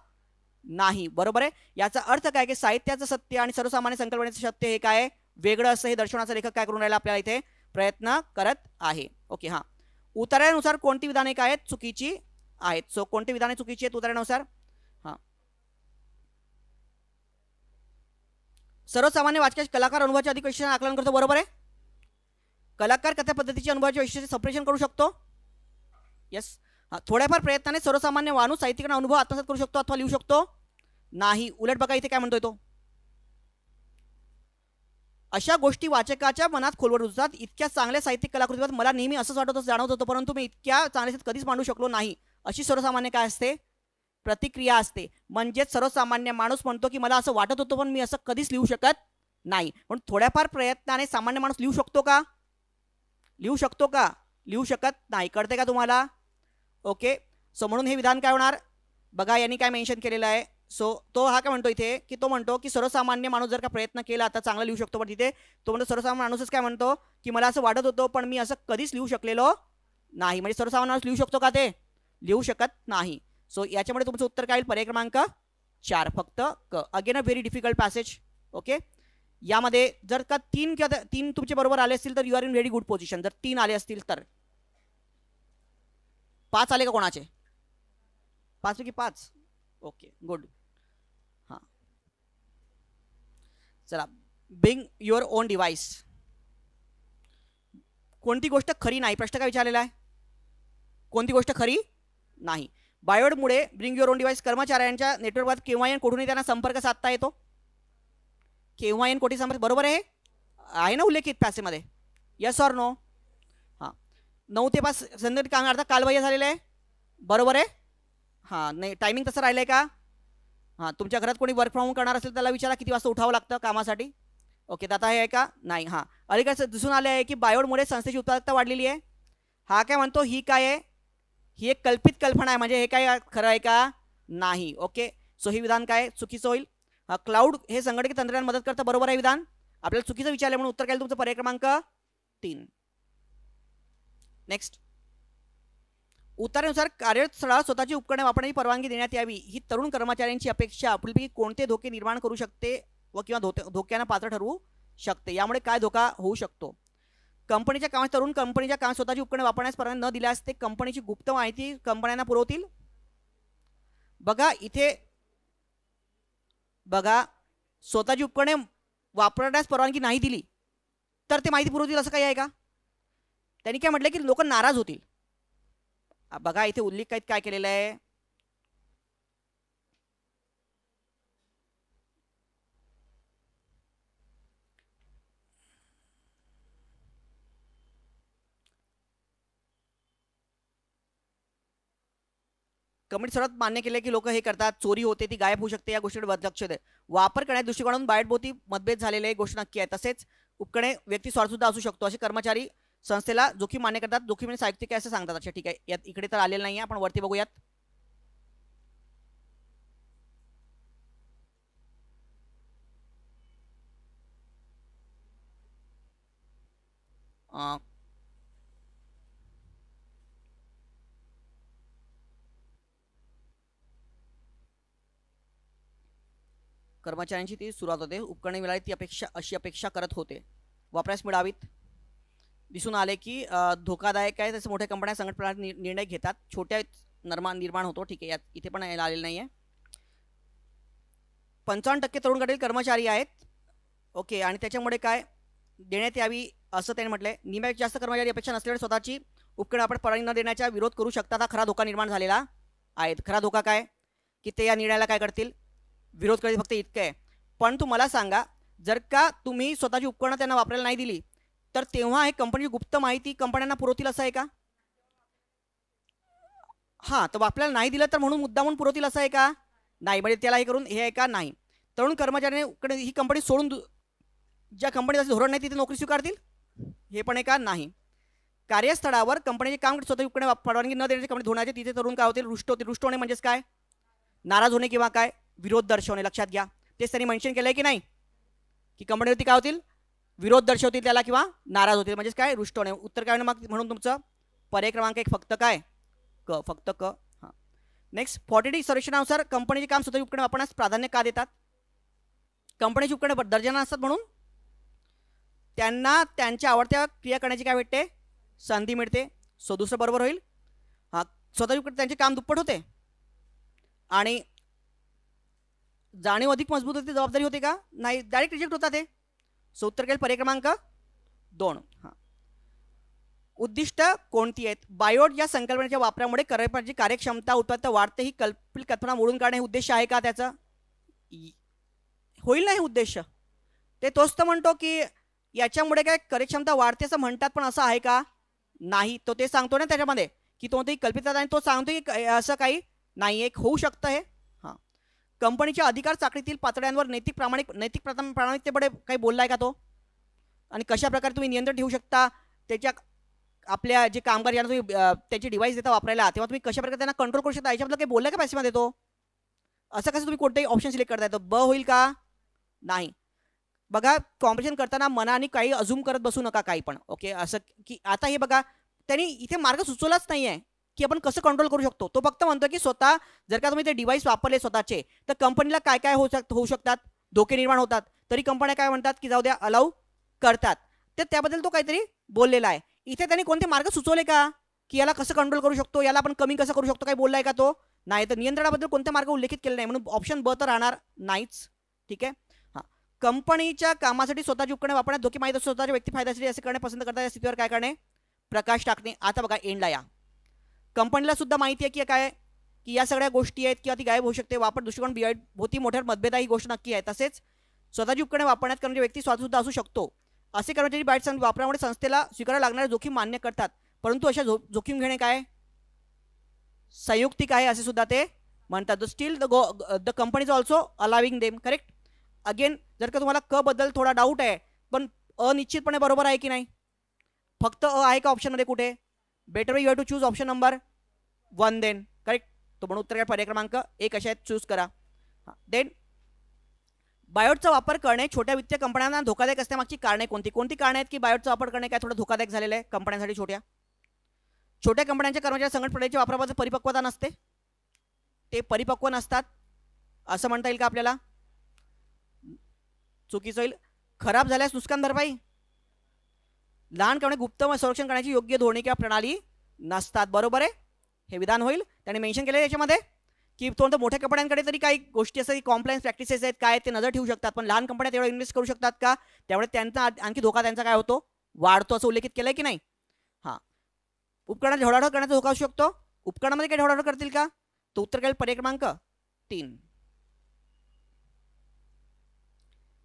नाही. बरोबर आहे. याचा अर्थ काय की साहित्याचं सत्य आणि सर्वसामान्य संकल्पनेचं सत्य हे काय वेगळं असं हे दर्शवण्याचा लेखक काय करून राहिला आपल्याला इथे प्रयत्न करत आहे. ओके, हां, उतार्यानुसार कोणती विधाने काय आहेत? चुकीची आहेत. सो कोणती विधाने चुकीची आहेत उतार्यानुसार? हां, सर्वसामान्य वाचकाच्या कलाकार अनुभवाच्या अधिक वैशिष्ट्यांचे आकलन करतो. बरोबर आहे. कलाकार कथ्या पद्धतीच्या अनुभवाच्या वैशिष्ट्याचे संप्रेषण करू शकतो. यस. हां, थोड्याफार प्रयत्नाने सर्वसामान्य माणूस साहित्यिकांना अनुभव आत्मसात करू शकतो अथवा लिहू शकतो नाही. उलट बघा इथे काय म्हणतोय तो, अशा गोष्टी वाचकाच्या मनात खोलवर रुजतात. इतक्या चांगल्या साहित्यिक कलाकृतीवर मला नेहमी असंच वाटत जाणवत होतं, परंतु मी इतक्या चांगल्या कधीच मांडू शकलो नाही. अशी सर्वसामान्य काय असते? प्रतिक्रिया असते. म्हणजेच सर्वसामान्य माणूस म्हणतो की मला असं वाटत होतं पण मी असं कधीच लिहू शकत नाही. पण थोड्याफार प्रयत्नाने सामान्य माणूस लिहू शकतो का? लिहू शकतो का? लिहू शकत नाही. कळते का तुम्हाला? ओके, सो म्हणून हे विधान काय होणार बघा, यांनी काय मेन्शन केलेलं आहे. सो तो हा काय म्हणतो इथे की तो म्हणतो की सर्वसामान्य माणूस जर का प्रयत्न केला तर चांगला लिहू शकतो, पण तिथे तो म्हणतो सर्वसामान्य माणूसच काय म्हणतो की मला असं वाटत होतं पण मी असं कधीच लिहू शकलेलो नाही. म्हणजे सर्वसामान्य माणूस लिहू शकतो का? ते लिहू शकत नाही. सो याच्यामध्ये तुमचं उत्तर काय येईल? पर्याय क्रमांक 4 फक्त क. Again a very difficult passage. Okay, यामध्ये जर का 3 किंवा 3 तुमचे बरोबर आले असतील तर you are in very good position. जर 3 आले असतील तर 5 आले का कोणाचे? 5 पैकी 5. Okay, good. हां, चला, बिंग युअर ओन डिव्हाइस. कोणती गोष्ट खरी नाही? प्रश्न काय विचारलेला आहे? कोणती गोष्ट खरी नाही? बायोडमुळे ब्रिंग युअर ओन डिव्हाइस कर्मचाऱ्यांच्या नेटवर्कवर केव्हा येऊन कोठूनही त्यांना संपर्क साधता येतो. केव्हा येऊन कोठी संपर्क, बरोबर आहे ना उल्लेखित पॅसेजमध्ये? Yes or no? हां, 9 ते 5 संदर्भ काम अर्थ कालबाह्य झालेलं आहे. बरोबर आहे. हां, नाही टायमिंग तसं राहिलं आहे का? हां, तुमच्या घरात कोणी वर्क फ्रॉम होम करणार असेल त्याला विचारा किती वाजता उठावं लागतं कामासाठी. ओके, तर आता हे आहे का? नाही. हां, अलीकडे दिसून आले आहे की बायोडमुळे संस्थेची उत्पादकता वाढलेली आहे. हा काय म्हणतो? ही काय आहे? ही एक कल्पित कल्पना आहे. म्हणजे हे काय खरं आहे का? नाही. ओके, सो ही विधान काय चुकीचं होईल. क्लाउड हे संघटित तंत्रज्ञान मदत करतं. बरोबर आहे विधान. आपल्याला चुकीचं विचारलं म्हणून उत्तर काय तुमचं? पर्याय क्रमांक 3. नेक्स्ट, उतार्यानुसार कार्यस्थळात स्वतःची उपकरणे वापरण्याची परवानगी देण्यात यावी ही तरुण कर्मचाऱ्यांची अपेक्षा आपल्यापैकी कोणते धोके निर्माण करू शकते व किंवा धोक्यांना पात्र ठरवू शकते? यामुळे काय धोका होऊ शकतो? कंपनीच्या कामात तरुण कंपनीच्या कामात स्वतःची उपकरणे वापरण्यास परवानगी न दिल्यास ते कंपनीची गुप्त माहिती कंपन्यांना पुरवतील. बघा इथे बघा, स्वतःची उपकरणे वापरण्यास परवानगी नाही दिली तर ते माहिती पुरवतील असं काही आहे का? त्यांनी काय म्हटलं की लोक नाराज होतील. बघा इथे उल्लेख काय केलेला आहे? कमिटी सर्वात मान्य केले की लोक हे करतात, चोरी होते ती गायब होऊ शकते, या गोष्टीकडे लक्ष दे. वापर करण्याच्या दृष्टिकोनातून बाहेरभोवती मतभेद झालेले गोष्ट नक्की आहे. तसेच उपकरणे व्यक्ती स्वार्थ सुद्धा असू शकतो. असे कर्मचारी संस्थेला जोखीम मान्य करतात. जोखीम साहित्यिक आहे असं सांगतात. अच्छा ठीक आहे, यात इकडे तर आलेलं नाही आहे, आपण वरती बघूयात. कर्मचाऱ्यांची ती सुरुवात होते. उपकरणे मिळाली ती अशी अपेक्षा करत होते. वापरास मिळावीत. दिसून आले की धोकादायक आहे. तसे मोठ्या कंपन्या संघटना निर्णय घेतात. छोट्या निर्माण होतो. ठीक आहे, यात इथे पण आलेलं नाही आहे. 55% तरुण गटातील कर्मचारी आहेत. ओके, आणि त्याच्यामुळे काय देण्यात यावी असं त्यांनी म्हटलंय. निम्यापेक्षा जास्त कर्मचारी अपेक्षा नसलेल्या स्वतःची उपकरण आपण परवानगी न देण्याचा विरोध करू शकतात. हा खरा धोका निर्माण झालेला आहे. खरा धोका काय की ते या निर्णयाला काय करतील, विरोध करतील. फक्त इतकं आहे. पण तुम्हाला सांगा, जर का तुम्ही स्वतःची उपकरणं त्यांना वापरायला नाही दिली तर तेव्हा हे कंपनीची गुप्त माहिती कंपन्यांना पुरवतील असं आहे का? हां, तर आपल्याला नाही दिलं तर म्हणून मुद्दामून पुरवतील असं आहे का? नाही. म्हणजे त्याला हे करून हे आहे का? नाही. तरुण कर्मचाऱ्याने ही कंपनी सोडून ज्या कंपनीत असं धोरण नाही तिथे नोकरी स्वीकारतील, हे पण आहे का? नाही. कार्यस्थळावर कंपनीचे काम स्वतः उपकरणे परवानगी न देण्याचे कंपनी धोरणाचे तिथे तरुण काय होतील, रुष्ट होतील. रुष्ट होणे म्हणजेच काय, नाराज होणे किंवा काय, विरोध दर्शवणे. लक्षात घ्या, तेच त्यांनी मेन्शन केलंय की नाही, की कंपनीवरती काय होतील, विरोध दर्शवतील त्याला किंवा नाराज होतील. म्हणजेच काय, रुष्ट होणे. उत्तर काय मग म्हणून तुमचं पर्याय क्रमांक 1 फक्त काय, क, फक्त क. हां. नेक्स्ट, 40D सर्वेक्षणानुसार कंपनीचे काम स्वतः उपकरणे वापरण्यास प्राधान्य का देतात? कंपनीची उपकरणे दर्जाना असतात म्हणून त्यांना त्यांच्या आवडत्या क्रिया करण्याची काय भेटते, संधी मिळते. सो दुसरं बरोबर होईल. हां, स्वतःची उपकरणे त्यांचे काम दुप्पट होते आणि जाणीव अधिक मजबूत होती, जबाबदारी होते का? नाही, डायरेक्ट रिजेक्ट होतात ते. सो उत्तर केलं पर्याय क्रमांक 2. हां. उद्दिष्ट कोणती आहेत? बायोट या संकल्पनेच्या वापरामुळे कर्मचाऱ्यांची कार्यक्षमता उत्पादकता वाढते, ही कल्पना मोडून काढणे हे उद्देश आहे का त्याचा? होईल नाही उद्देश. ते तोच तर म्हणतो की याच्यामुळे काय कार्यक्षमता वाढते असं म्हणतात, पण असं आहे का? नाही. तो ते सांगतो ना त्याच्यामध्ये की कोणतीही कल्पितता आणि तो सांगतो की असं काही नाही. एक होऊ शकतं हे. हां. कंपनीच्या अधिकार चाकडीतील पातळ्यांवर नैतिक प्रामाणिकतेकडे काही बोललाय का तो? आणि कशा प्रकारे तुम्ही नियंत्रण ठेवू शकता त्याच्या आपल्या जे कामगार यांना तुम्ही त्याचे डिव्हाइस देता वापरायला, तेव्हा तुम्ही कशा प्रकारे त्यांना कंट्रोल करू शकता, याच्याबद्दल काही बोलला का पॅसेजमध्ये तो? असं कसं तुम्ही कोणतेही ऑप्शन सिलेक्ट करता येतं? ब होईल का? नाही. बघा, कॉम्पिटिशन करताना मनाने काही अझूम करत बसू नका काही पण. ओके, असं की आता हे बघा, त्यांनी इथे मार्ग सुचवलाच नाही आहे की आपण कसं कंट्रोल करू शकतो. तो फक्त म्हणतो की स्वतः जर का तुम्ही ते डिव्हाइस वापरले स्वतःचे तर कंपनीला काय काय होऊ शकतात, धोके निर्माण होतात. तरी कंपन्या काय म्हणतात की जाऊ द्या, अलाउ करतात. तर त्याबद्दल तो काहीतरी बोललेला आहे. इथे त्यांनी कोणते मार्ग सुचवले का की याला कसं कंट्रोल करू शकतो, याला आपण कमी कसं करू शकतो, काही बोललाय का तो? नाही. तर नियंत्रणाबद्दल कोणते मार्ग उल्लेखित केले नाही, म्हणून ऑप्शन ब तर राहणार नाहीच. ठीक आहे. हां. कंपनीच्या कामासाठी स्वतःची उपकरणे वापरण्यात धोके माहीत असतो, स्वतःच्या व्यक्ती फायद्यासाठी असे करणे पसंत करता, या स्थितीवर काय करणे, प्रकाश टाकणे. आता बघा एंडला या कंपनीला सुद्धा माहिती आहे की काय की या सगळ्या गोष्टी आहेत किंवा ती गायब होऊ शकते. वापर दृष्टिकोन भोवती मोठ्या मतभेद ही गोष्ट नक्की आहे. तसेच स्वतःची उपकरणे वापरण्यात करणारे व्यक्ती सुद्धा असू शकतो. असे कर्मचारी बाईट वापरामुळे संस्थेला स्वीकारायला लागणारे जोखीम मान्य करतात, परंतु अशा जोखीम घेणे काय संयुक्तिक आहे असे सुद्धा ते म्हणतात. Steel the company is also allowing them. Correct. Again जर का तुम्हाला क बद्दल थोडा डाऊट आहे, पण अनिश्चितपणे बरोबर आहे की नाही, फक्त अ आहे का ऑप्शनमध्ये कुठे? Better you have to choose option number 1 then. Correct. तो म्हणून उत्तर पर्याय क्रमांक 1 अशा आहेत, चूज करा. देन बायोटचा वापर करणे छोट्या वित्तीय कंपन्यांना धोकादायक असण्यामागची कारणे कोणती कोणती कारणे आहेत की बायोटचा वापर करणे काय थोडं धोकादायक झालेलं आहे कंपन्यांसाठी? छोट्या कंपन्यांच्या कर्मचारी संगणक प्रणालीच्या वापराबाबत परिपक्वता नसते, ते परिपक्व नसतात असं म्हणता येईल का आपल्याला? चुकीचं होईल. खराब झाल्यास नुकसान भरपाई, लहान कंपनी गुप्त संरक्षण करण्याची योग्य धोरणे किंवा प्रणाली नसतात. बरोबर आहे, हे विधान होईल. त्याने मेन्शन केले याच्यामध्ये की तो मोठ्या कंपन्यांकडे तरी काही गोष्टी असतात की कॉम्प्लायन्स प्रॅक्टिसेस आहेत काय ते नजर ठेवू शकतात, पण लहान कंपन्या तेवढं इन्व्हेस्ट करू शकतात का? त्यामुळे त्यांचा आणखी धोका त्यांचा काय होतो, वाढतो असं उल्लेखित केलंय की नाही? हां. उपकरणात ढवळाढवळ करण्याचा धोका असू शकतो. उपकरणामध्ये काही ढवळाढवळ करतील का? तो उत्तर केलं पर्याय क्रमांक 3.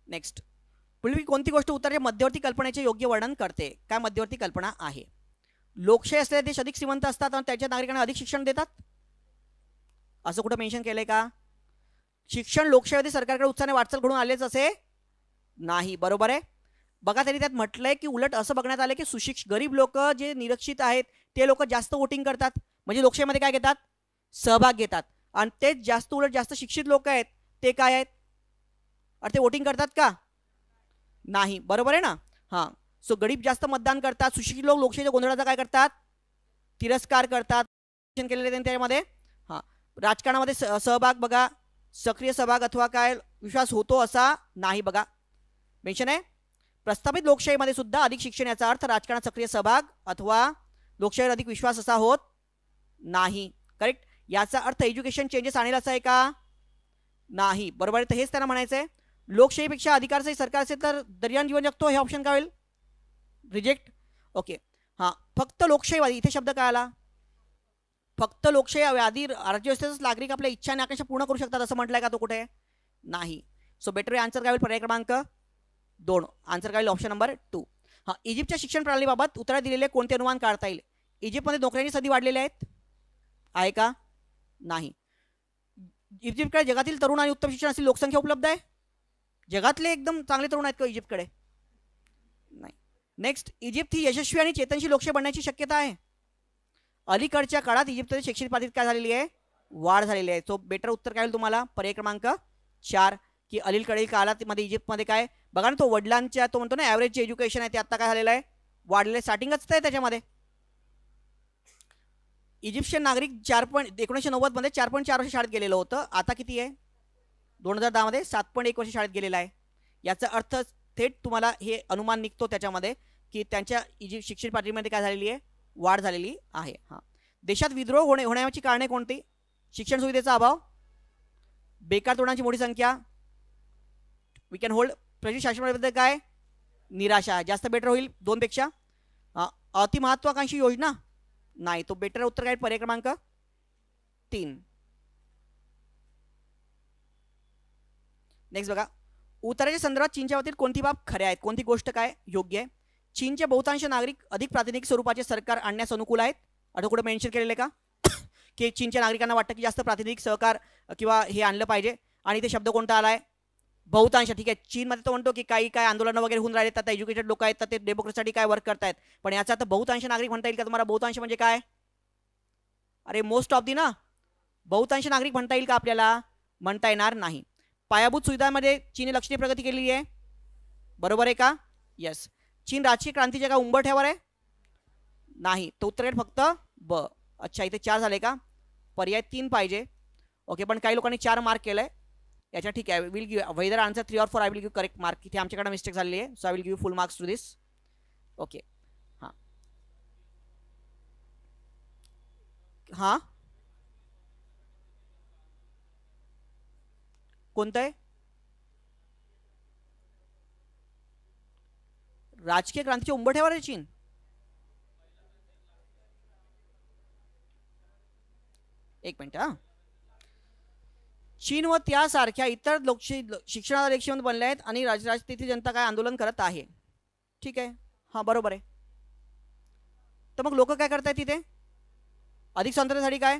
नेक्स्ट, पूर्वी कोणती गोष्ट उत्तराच्या मध्यवर्ती कल्पनेचे योग्य वर्णन करते? काय मध्यवर्ती कल्पना आहे? लोकशाही असलेले देश अधिक श्रीमंत असतात आणि त्याच्या नागरिकांना अधिक शिक्षण देतात, असं कुठं मेन्शन केलंय का? शिक्षण लोकशाहीमध्ये सरकारकडे उत्साहाने वाटचाल घडून आलेच असे नाही. बरोबर आहे. बघा त्यांनी त्यात म्हटलंय की उलट असं बघण्यात आलं की गरीब लोक जे निरक्षित आहेत ते लोक जास्त वोटिंग करतात, म्हणजे लोकशाहीमध्ये काय घेतात, सहभाग घेतात. आणि तेच जास्त उलट जास्त शिक्षित लोक आहेत ते काय आहेत, अरे ते वोटिंग करतात का? नाही. बरोबर आहे ना? हां. सो गरीब जास्त मतदान करतात, सुशिक्षित लोक लोकशाहीच्या गोंधळाचा काय करतात, तिरस्कार करतात. केलेले त्यांनी त्यामध्ये. हां. राजकारणामध्ये सहभाग बघा, सक्रिय सहभाग अथवा काय विश्वास होतो असा नाही. बघा मेन्शन आहे. प्रस्थापित लोकशाहीमध्ये सुद्धा अधिक शिक्षण याचा अर्थ राजकारणात सक्रिय सहभाग अथवा लोकशाहीवर अधिक विश्वास असा होत नाही. करेक्ट. याचा अर्थ एज्युकेशन चेंजेस आणेल असा आहे का? नाही. बरोबर आहे. तर हेच त्यांना म्हणायचं आहे. लोकशाहीपेक्षा अधिकारशाही सरकार असेल तर दर्यान जीवन जगतो, हे ऑप्शन काय होईल? रिजेक्ट. ओके. हां, फक्त लोकशाहीवादी इथे शब्द काय आला? फक्त लोकशाहीवादी राज्यव्यवस्थेतच नागरिक आपल्या इच्छा आणि आकांक्षा पूर्ण करू शकतात असं म्हटलंय का तो कुठे? नाही. सो बेटर आन्सर काय होईल? पर्याय क्रमांक 2. आन्सर काय होईल? Option number 2. हां, इजिप्तच्या शिक्षण प्रणालीबाबत उत्तरात दिलेले कोणते अनुमान काढता येईल? इजिप्तमध्ये नोकऱ्यांची संधी वाढलेल्या आहेत? आहे का? नाही. इजिप्तकडे जगातील तरुण आणि उत्तम शिक्षण असलेली लोकसंख्या उपलब्ध आहे? जगातले एकदम चांगले तरुण आहेत का इजिप्तकडे? नाही. नेक्स्ट, इजिप्त ही यशस्वी आणि चेतनशील लोकशाही बनण्याची शक्यता आहे? अलीकडच्या काळात इजिप्तच्या शैक्षणिक पातळीत काय झालेली आहे? वाढ झालेली आहे. सो बेटर उत्तर काय होईल तुम्हाला? पर्याय क्रमांक 4 की अलीकडील काळामध्ये इजिप्तमध्ये काय बघा ना, तो वडिलांच्या तो म्हणतो ना ॲव्हरेज एज्युकेशन आहे ते आता काय झालेलं आहे? वाढलेलं आहे. स्टार्टिंगच आहे त्याच्यामध्ये. इजिप्शियन नागरिक 1990 मध्ये 4.4 वर्ष शाळेत गेलेलं होतं. आता किती आहे? 2010 मध्ये 7.1 वर्ष शाळेत गेलेला आहे. याचा अर्थ थेट तुम्हाला हे अनुमान निघतो त्याच्यामध्ये की त्यांच्या इजिप्त शिक्षण पातळीमध्ये काय झालेली आहे? वाढ झालेली आहे. हां, देशात विद्रोह होण्याची कारणे कोणती? शिक्षण सुविधेचा अभाव, बेकार तरुणांची मोठी संख्या, वी कॅन होल्ड, प्रशिक्षण शासनाबद्दल काय? निराशा. जास्त बेटर होईल 2 पेक्षा. अति महत्वाकांक्षी योजना नाही. तो बेटर उत्तर काय? पर्याय क्रमांक 3. नेक्स्ट बघा, उताराच्या संदर्भात चीनच्या बाबतीत कोणती बाब खऱ्या आहेत? कोणती गोष्ट काय योग्य आहे? चीनचे बहुतांश नागरिक अधिक प्रातिनिधिक स्वरूपाचे सरकार आणण्यास अनुकूल आहेत. आता कुठे मेन्शन केलेले का की चीनच्या नागरिकांना वाटतं की जास्त प्रातिनिधिक सहकार किंवा हे आणलं पाहिजे? आणि ते शब्द कोणता आलाय? बहुतांश. ठीक आहे, चीनमध्ये तो म्हणतो की काही काय आंदोलन वगैरे होऊन राहिले, आता एज्युकेटेड लोक आहेत, तर ते डेमोक्रेसीसाठी काय वर्क करतायत. पण याचा आता बहुतांश नागरिक म्हणता येईल का तुम्हाला? बहुतांश म्हणजे काय? अरे मोस्ट ऑफ दी ना. बहुतांश नागरिक म्हणता येईल का आपल्याला? म्हणता येणार नाही. पायाभूत सुविधांमध्ये चीनने लक्षणीय प्रगती केलेली आहे, बरोबर आहे का? यस. चीन राजकीय क्रांतीच्या का उंबरठ्यावर आहे? नाही. तो उत्तर फक्त ब. अच्छा, इथे 4 झाले का? पर्याय 3 पाहिजे. ओके, पण काही लोकांनी 4 मार्क केलंय याच्या. ठीक आहे, विल गिव्ह वेदर आन्सर 3 और 4 I will give correct mark. इथे आमच्याकडे मिस्टेक झालेली आहे, so I will give full marks to this. Okay. हां हां, कोणतं आहे? राजकीय क्रांतीच्या उंबरठ्यावर आहे चीन? एक मिनिट. हां, चीन व त्यासारख्या इतर शिक्षणाला लक्ष्यवंत बनले आहेत आणि तेथील जनता काय आंदोलन करत आहे. ठीक आहे, हां बरोबर आहे. तर मग लोक काय करतायत तिथे? अधिक स्वातंत्र्यासाठी काय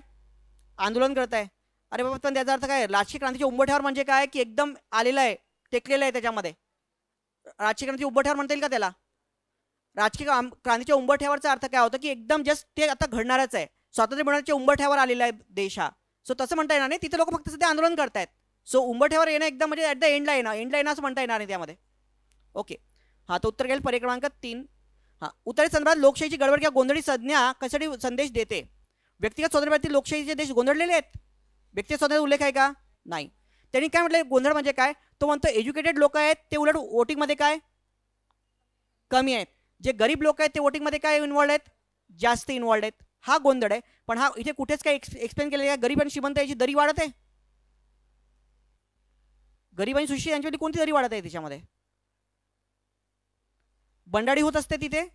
आंदोलन करत आहे? अरे बाबा, पण त्याचा अर्थ काय? राजकीय क्रांतीच्या उंबरठ्यावर म्हणजे काय की एकदम आलेलं आहे, टेकलेलं आहे त्याच्यामध्ये. राजकीय क्रांती उंबरठ्यावर म्हणता येईल का त्याला? राजकीय क्रांतीच्या उंबरठ्यावरचा अर्थ काय होतं की एकदम जस्ट ते आता घडणारच आहे, स्वातंत्र्य मिळवण्याच्या उंबरठ्यावर आलेला आहे देश हा. सो तसं म्हणता येणार नाही, तिथे लोक फक्त सध्या आंदोलन करतायत. सो उंबरठ्यावर येणं एकदम म्हणजे ॲट द एंडला येणं असं म्हणता येणार नाही त्यामध्ये. ओके. हां, तो उत्तर घेईल पर्याय क्रमांक 3. हां, उत्तरे संदर्भात लोकशाहीची गडबड किंवा गोंधळी संज्ञा कशासाठी संदेश देते? व्यक्तिगत स्वातंत्र्यातील लोकशाहीचे देश गोंधळलेले आहेत? व्यक्तिगत स्वातंत्र्य उल्लेख आहे का? नाही. त्यांनी काय म्हटलं? गोंधळ म्हणजे काय? तो म्हणतो एज्युकेटेड लोक आहेत ते उलट वोटिंगमध्ये काय कमी आहेत, जे गरीब लोक आहेत ते वोटिंगमध्ये काय इन्वॉल्ड आहेत? जास्त इन्वॉल्ड आहेत. हा गोंधळ आहे. पण हा इथे कुठेच काय एक्सप्लेन केलेलं आहे? गरीब आणि श्रीमंत याची दरी वाढत आहे? गरीब आणि सुशिक्षित यांच्यामध्ये कोणती दरी वाढत आहे? त्याच्यामध्ये बंडाळी होत असते तिथे.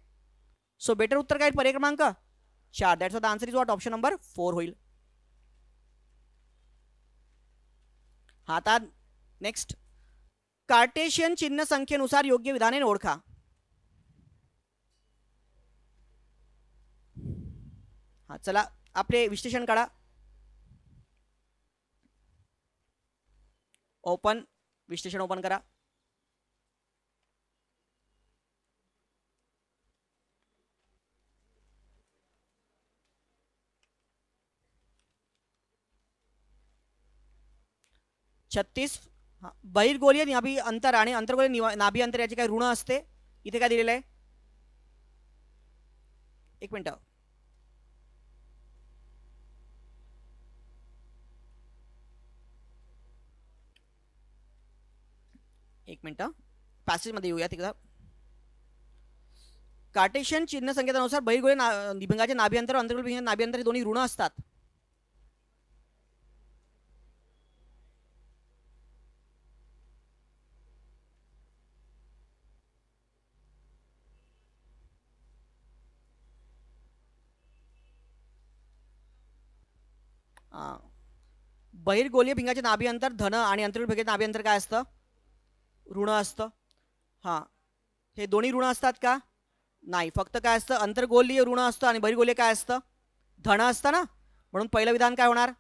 सो बेटर उत्तर काय? पर्याय क्रमांक 4. That's the answer is what? Option number 4 होईल. हा, आता नेक्स्ट, कार्टेशियन चिन्ह संख्येनुसार योग्य विधाने ओळखा. हा, चला आपले विश्लेषण काढा. ओपन, विश्लेषण ओपन करा. छत्तीस. बहिर्गोलीय नाभी अंतर आणि अंतर्गोलीय नाभी अंतर याचे काय ऋण असते? इथे काय दिलेलं आहे? एक मिनिट. एक मिनिट, पॅसेजमध्ये येऊया तिकडं. कार्टेशियन चिन्ह संकेतानुसार बहिर्गोलीय निभंगाचे नाभ्यंतर अंतर्गोलीय नाभ्यंतर हे दोन्ही ऋण असतात. बहिर्गोलीय भिंगाचे नाभी अंतर धन आणि अंतर्गोलीय भिंगाचे नाभी अंतर काय असतं? ऋण असतं. हां, हे दोन्ही ऋण असतात का? नाही, फक्त काय असतं? अंतर्गोलीय ऋण असतं आणि बहिर्गोलीय काय असतं? धन असतं ना. म्हणून पहिलं विधान काय होणार?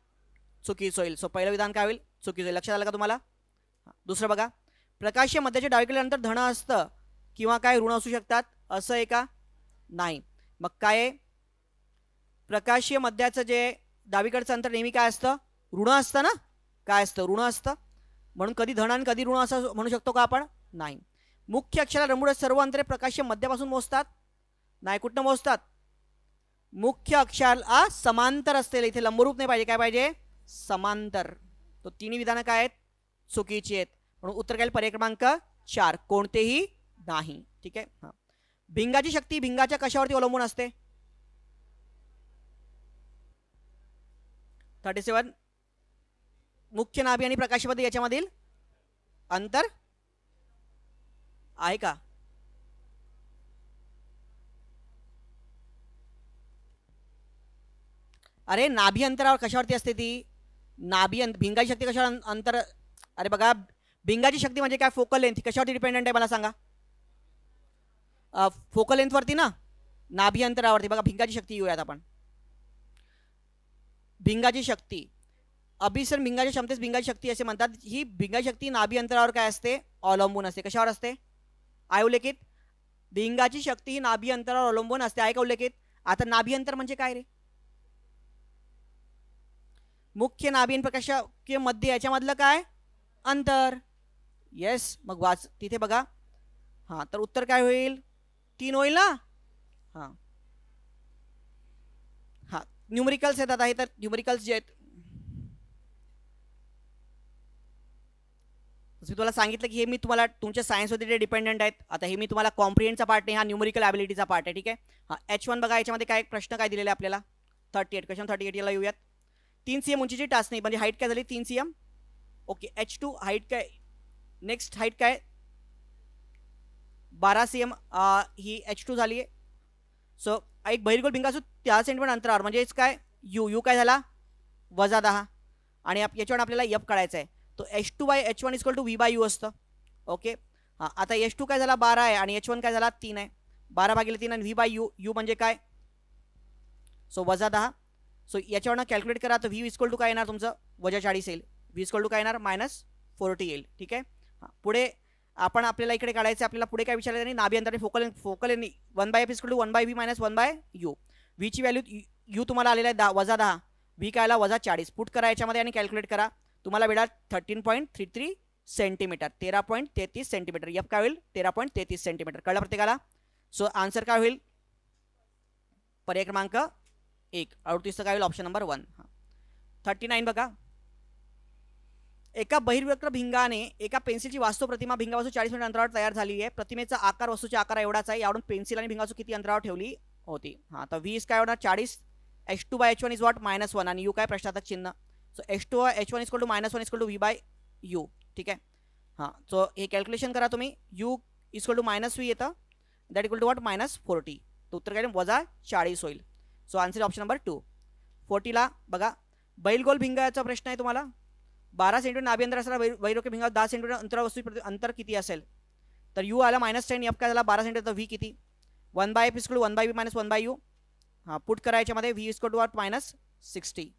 चुकीचं होईल. सो पहिलं विधान काय होईल? चुकीचं होईल. लक्षात आलं का तुम्हाला? दुसरं बघा, प्रकाशीय मध्याच्या डावीकडील अंतर धन असतं किंवा काय ऋण असू शकतात, असं आहे का? नाही. मग काय? प्रकाशीय मध्याचं जे डावीकडचं अंतर नेहमी काय असतं? ऋण असतं ना. काय असतं? ऋण असतं. म्हणून कधी धन आणि कधी ऋण असं म्हणू शकतो का आपण? नाही. मुख्य अक्षराला रंबुडे सर्व अंतरे प्रकाशीय मध्यापासून मोजतात? नाही. कुठनं मोजतात? मुख्य अक्षराला समांतर असलेले, इथे लंबरूप नाही पाहिजे, काय पाहिजे? समांतर. तो तिन्ही विधानं काय आहेत? चुकीची आहेत. म्हणून उत्तर काय? पर्याय क्रमांक 4 कोणतेही नाही. ठीक आहे. हां, भिंगाची शक्ती भिंगाच्या कशावरती अवलंबून असते? 37 मुख्य नाभी आणि प्रकाशमध्ये याच्यामधील अंतर आहे का? अरे नाभी अंतरावर कशावरती असते ती? भिंगाची शक्ती कशावर अंतर? अरे बघा, भिंगाची शक्ती म्हणजे काय? Focal length. कशावरती डिपेंडंट आहे मला सांगा? फोकल लेंथवरती ना. नाभी अंतरावरती. बघा भिंगाची शक्ती येऊयात आपण. भिंगाची शक्ती, अभिसरण भिंगाच्या क्षमतेस भिंगाची शक्ती असे म्हणतात. ही भिंगाची शक्ती नाभी अंतरावर काय असते? अवलंबून असते. कशावर असते? आहे उल्लेखित. भिंगाची शक्ती ही नाभी अंतरावर अवलंबून असते. आहे का उल्लेखित? आता नाभी अंतर म्हणजे काय रे? मुख्य नाभी आणि प्रकाशाच्या मध्ये याच्यामधलं काय? अंतर. येस. मग वाच तिथे बघा. हां, तर उत्तर काय होईल? 3 होईल ना. हां हां, न्यूमरिकल्स येतात आहे. तर न्यूमरिकल्स जे आहेत, मी तुम्हाला सांगितलं की हे मी तुम्हाला तुमच्या सायन्सवरती डिपेंडंट आहेत. आता हे मी तुम्हाला कॉम्प्रिहेंडचा पार्ट नाही, हा न्यूमरिकल ॲबिलिटीचा पार्ट आहे. ठीक आहे. हां, H1 बघा, याच्यामध्ये काय प्रश्न काय दिलेले आपल्याला? 38. क्वेश्चन 38 याला येऊयात. 3 cm उंचीची टाचणी म्हणजे हाईट काय झाली? 3 cm. ओके. H2 हाईट काय? नेक्स्ट हाईट काय? 12 cm ही H2 झाली आहे. सो एक बहिर्गोल भिंग असू 10 सेंटीमीटर अंतरावर म्हणजेच काय? यू काय झाला? -10. आणि याच्यावर आपल्याला एफ काढायचा आहे. तो H2/H1 = V/U असतं. ओके. हां, आता H2 काय झाला? 12 आहे आणि H1 काय झाला? 3 आहे. 12/3 आणि V/U. यू म्हणजे काय? सो -10. सो याच्यावरनं कॅल्क्युलेट करा. तर V = काय येणार तुमचं? -40 येईल. V = काय येणार? -40 येईल. ठीक आहे. हां, पुढे आपण आपल्याला इकडे काढायचं. आपल्याला पुढे काय विचारलं त्यांनी? नाभी अंतर focal 1/f = 1/v - 1/u. V ची व्हॅल्यू U तुम्हाला आलेला आहे -10. V काय आला? -40. पुट करा याच्यामध्ये आणि कॅल्क्युलेट करा. तुम्हाला मिळाल 13.33 सेंटीमीटर. 13.33 सेंटीमीटर. एफ काय होईल? 13.33 सेंटीमीटर. कळलं प्रत्येकाला? सो आन्सर काय होईल? पर्याय क्रमांक 1. 38 काय होईल? Option number 1. 39 बघा. एका बहिर्वक्र भिंगाने एका पेन्सिलची वास्तव प्रतिमा भिंगापासून 40 मीटर अंतरावर तयार झाली आहे. प्रतिमेचा आकार वस्तूच्या आकार एवढाच आहे. यावरून पेन्सिल आणि भिंगापासून किती अंतरावर ठेवली होती? हां, तर V काय होणार? 40. H2/H1 is what? -1 आणि U काय? प्रश्नार्थक चिन्ह. So H2/H1 = -1 = V/U. ठीक आहे. हां, सो हे कॅल्क्युलेशन करा तुम्ही. U = -V येतं. That = what? -40. तर उत्तर काय? -40 होईल. So answer option number 2. 40ला बघा, बैलगोल भिंगाचा प्रश्न आहे तुम्हाला. 12 सेंटीमीटर नाभी अंतर असणारा बहिर्गोल भिंगावर 10 सेंटीमीटर अंतरावर वस्तू अंतर किती असेल? तर U आला -10. F काय झाला? 12 सेंटीमीटर. तर V किती? 1/f = 1/v - 1/u. हां, पुट करायच्यामध्ये V = वॉट? -60.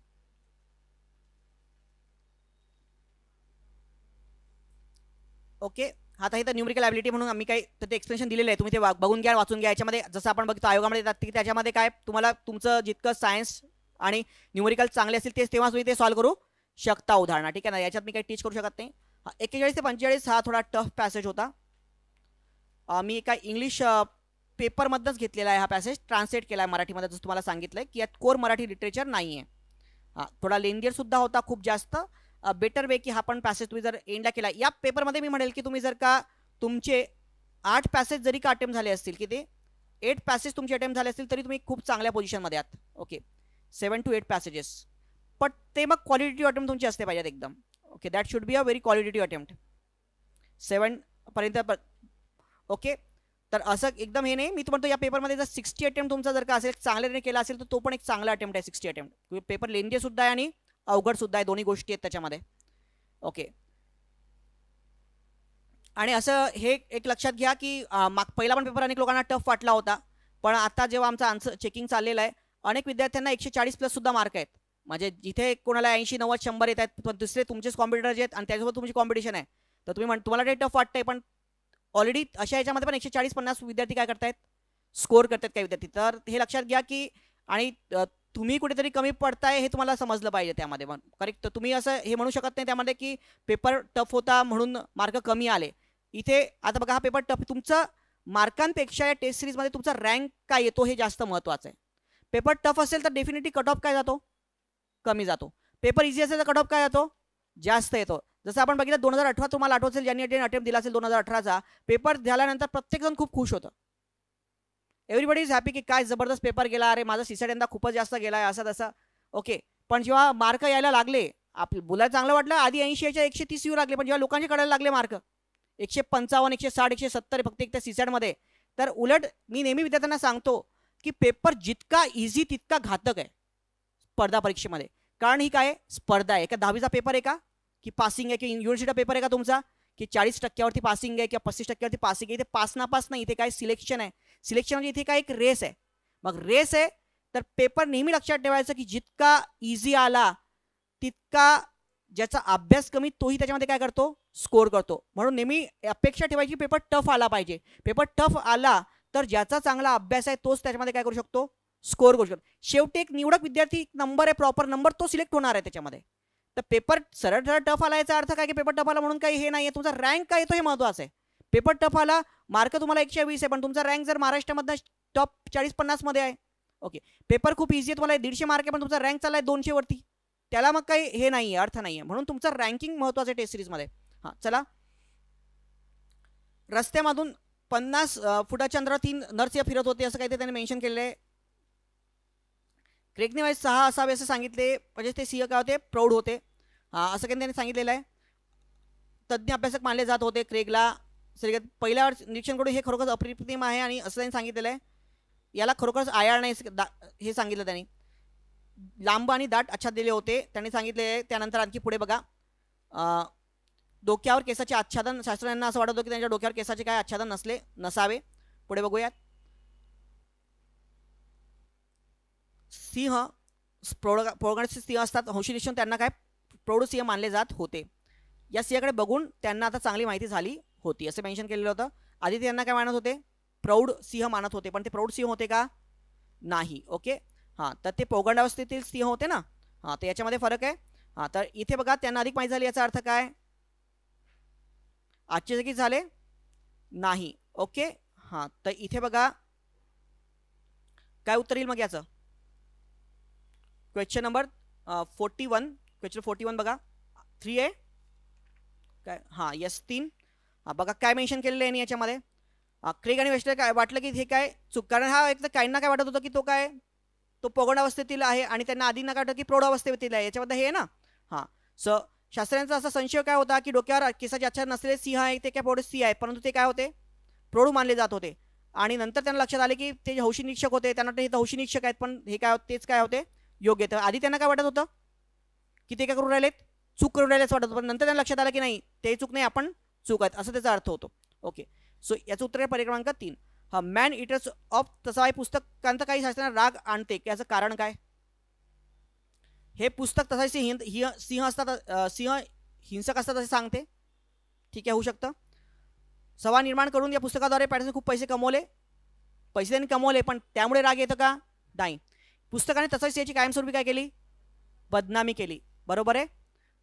ओके. आता हे तर न्यूमरिकल ॲबिलिटी म्हणून आम्ही काही तर ते एक्सप्लेनेशन दिलेलं आहे. तुम्ही ते बघून घ्या, वाचून घ्या. याच्यामध्ये जसं आपण बघतो आयोगामध्ये येतात की त्याच्यामध्ये काय तुम्हाला तुमचं जितकं सायन्स आणि न्यूमरिकल चांगले असतील तेव्हा तुम्ही ते सॉल्व्ह करू शकता उदाहरणं. ठीक आहे ना. याच्यात मी काही टीच करू शकत नाही. 41 ते 45 हा थोडा टफ पॅसेज होता. मी एका इंग्लिश पेपरमधनंच घेतलेला आहे. हा पॅसेज ट्रान्सलेट केला आहे मराठीमध्ये. जसं तुम्हाला सांगितलं की यात कोर मराठी लिटरेचर नाही आहे. हां, थोडा लेंदियर सुद्धा होता खूप जास्त. बेटर वे की हा पण पॅसेज तुम्ही जर एंडला केला. या पेपरमध्ये मी म्हणेल की तुम्ही जर का तुमचे 8 पॅसेज जरी का अटेम्प्ट झाले असतील, की ते 8 पॅसेज तुमचे अटेम्प्ट झाले असतील तरी तुम्ही खूप चांगल्या पोझिशनमध्ये आहात. ओके. 7 to 8 passages. पण ते मग क्वालिटेटिव्ह अटेम्प्ट तुमचे असते पाहिजेत एकदम. Okay. That should be a very qualitative attempt. 7 पर्यंत. ओके. तर असं एकदम हे नाही. मी म्हणतो या पेपरमध्ये जर 60 अटेम्प्ट तुमचा जर का असेल चांगल्याने केला असेल तर तो पण एक चांगला अटेम्प्ट आहे. 60 अटेम्प्ट. पेपर लेंदी सुद्धा आहे आणि अवघड सुद्धा आहे, दोन्ही गोष्टी आहेत त्याच्यामध्ये. ओके. आणि असं हे एक लक्षात घ्या की पहिला पण पेपर अनेक लोकांना टफ वाटला होता, पण आता जेव्हा आमचं आन्सर चेकिंग चाललेलं आहे, अनेक विद्यार्थ्यांना 140 प्लस सुद्धा मार्क आहेत. म्हणजे जिथे कोणाला 80 90 100 येत आहेत, पण दुसरे तुमचेच कॉम्पिटिटर जे आहेत आणि त्याच्यासोबत तुमची कॉम्पिटिशन आहे, तर तुम्हाला ते टफ वाटतंय, पण ऑलरेडी अशा याच्यामध्ये पण 140-50 विद्यार्थी काय करतायत, स्कोर करतात काही विद्यार्थी. तर हे लक्षात घ्या की आणि तुम्ही कुठेतरी कमी पडताय हे तुम्हाला समजलं पाहिजे त्यामध्ये. करेक्ट. तर तुम्ही असं हे म्हणू शकत नाही त्यामध्ये की पेपर टफ होता म्हणून मार्क कमी आले. इथे आता बघा, हा पेपर टफ, तुमचा मार्कांपेक्षा या टेस्ट सिरीजमध्ये तुमचा रँक काय येतो हे जास्त महत्त्वाचं आहे. पेपर टफ असेल तर डेफिनेटली कट ऑफ काय जातो, कमी जातो. पेपर इझी असेल तर कट ऑफ काय जातो, जास्त येतो. जसं आपण बघितलं 2018, तुम्हाला आठवत असेल ज्यांनी अटेम्प्ट दिला असेल 2018चा पेपर झाल्यानंतर प्रत्येकजण खूप खुश होतं. एव्हरीबडी इज हॅपी की काय जबरदस्त पेपर गेला, अरे माझा सीसॅट यंदा खूपच जास्त गेला आहे, असं तसं. ओके. पण जेव्हा मार्क यायला लागले, आपलं बोलायला चांगलं वाटलं, आधी 80च्या 130 येऊ लागले, पण जेव्हा लोकांचे कळायला लागले मार्क 155 160 170 फक्त एक त्या सीसॅटमध्ये, तर उलट मी नेहमी विद्यार्थ्यांना सांगतो की पेपर जितका इझी तितका घातक आहे स्पर्धा परीक्षेमध्ये. कारण ही काय स्पर्धा आहे, का 10वीचा पेपर आहे का, की पासिंग आहे, की युनिव्हर्सिटीचा पेपर आहे का तुमचा, की 40% पासिंग आहे किंवा 35% पासिंग आहे. इथे पास नापास नाही, इथे काय सिलेक्शन आहे. सिलेक्शन म्हणजे इथे काय एक रेस आहे. मग रेस आहे तर पेपर नेहमी लक्षात ठेवायचं की जितका इझी आला तितका ज्याचा अभ्यास कमी तोही त्याच्यामध्ये काय करतो, स्कोर करतो. म्हणून नेहमी अपेक्षा ठेवायची पेपर टफ आला पाहिजे. पेपर टफ आला तर ज्याचा चांगला अभ्यास आहे तोच त्याच्यामध्ये काय करू शकतो, स्कोर करू शकतो. शेवटी एक निवडक विद्यार्थी नंबर आहे, प्रॉपर नंबर, तो सिलेक्ट होणार आहे त्याच्यामध्ये. तर पेपर सरळ सरळ टफ आला याचा अर्थ काय की पेपर टफ आला म्हणून काही हे नाही आहे, तुमचा रँक काय येतो हे महत्त्वाचं आहे. पेपर टफ आला, मार्क तुम्हाला 120 आहे, पण तुमचा रँक जर महाराष्ट्रामधनं टॉप 40-50 मध्ये आहे. ओके. पेपर खूप इझी आहे, तुम्हाला 150 मार्क आहे, पण तुमचा रँक चालला आहे 200 वरती, त्याला मग काही हे नाही आहे, अर्थ नाही आहे. म्हणून तुमचं रँकिंग महत्त्वाचं आहे टेस्ट सिरीजमध्ये. हां, चला. रस्त्यामधून 50 फुटाच्या अंतरावर 3 नर्स फिरत होते असं काहीतरी त्यांनी मेन्शन केलेलं आहे. क्रेगने वाईज 6 असावे असं सांगितले, म्हणजे ते सिंह काय होते, प्रौढ होते. हां, असं काही त्यांनी सांगितलेलं आहे. तज्ज्ञ अभ्यासक मानले जात होते क्रेगला. पहिल्या निरीक्षणकडून हे खरोखर अप्रतिम आहे आणि असं त्यांनी सांगितलेलं आहे. याला खरोखरच आयाळ नाही हे सांगितलं त्यांनी. लांब आणि दाट आच्छादलेले होते त्यांनी सांगितले. त्यानंतर आणखी पुढे बघा, डोक्यावर केसाचे आच्छादन, शास्त्रज्ञांना असं वाटत होतं की त्यांच्या डोक्यावर केसाचे काय आच्छादन नसावे. पुढे बघूयात. सिंह प्रौढगणाचे सिंह असतात, हंशी निरीक्षण त्यांना काय प्रौढ सिंह मानले जात होते. या सिंहाकडे बघून त्यांना आता चांगली माहिती झाली होती असं मेन्शन केलेलं होतं. आधी त्यांना काय मानत होते, प्रौढ सिंह मानत होते, पण ते प्रौढ सिंह होते का, नाही. ओके. हां, तर ते पौगंडावस्थेतील सिंह होते ना. हां, तर याच्यामध्ये फरक आहे. हां, तर इथे बघा त्यांना अधिक माहिती झाली, याचा अर्थ काय, आश्चर्यचकित झाले नाही. ओके. हां, तर इथे बघा काय उत्तर येईल मग याचं. क्वेश्चन नंबर 41, क्वेश्चन 41 बघा, 3 आहे काय. हां, यस 3. हां, बघा काय मेन्शन केलेलं आहे याच्यामध्ये. क्रेग आणि वेस्टर काय वाटलं की हे काय चूक, कारण हा एक तर काहींना काय वाटत होतं की तो काय तो पौगंडावस्थेतील आहे आणि त्यांना आधी नका वाटतं की प्रौढावस्थेतील आहे, याच्यामध्ये हे आहे ना. हां, सो शास्त्रज्ञांचा असा संशय काय होता की डोक्यावर केसाचे आच्छादन नसलेले सिंह आहे ते काय प्रौढ सिंह आहेत, परंतु ते काय होते, प्रौढ मानले जात होते. आणि नंतर त्यांना लक्षात आले की ते हौशी निरीक्षक होते, त्यांना हे हौशी निरीक्षक आहेत, पण हे काय तेच काय होते, योग्य. तर आधी त्यांना काय वाटत होतं की ते काय करून राहिलेत, चूक करून राहिलेच वाटत होतं, पण नंतर त्यांना लक्षात आलं की नाही ते चूक नाही, आपण चूक आहेत, असं त्याचा अर्थ होतो. ओके. सो याचं उत्तर आहे पर्याय क्रमांक 3. हा, मॅन इटर्स ऑफ तसा हे पुस्तकांत काही शास्त्रांना राग आणते, याचं कारण काय. हे पुस्तक तसा सिंह असतात, सिंह हिंसक असतात असे सांगते. ठीक आहे, होऊ शकतं. सभा निर्माण करून या पुस्तकाद्वारे पॅटर्सने खूप पैसे कमवले, पैसे त्यांनी कमवले, पण त्यामुळे राग येतं का, नाही. पुस्तकाने तसाच सिंहाची कायमस्वरूपी काय केली, बदनामी केली. बरोबर आहे.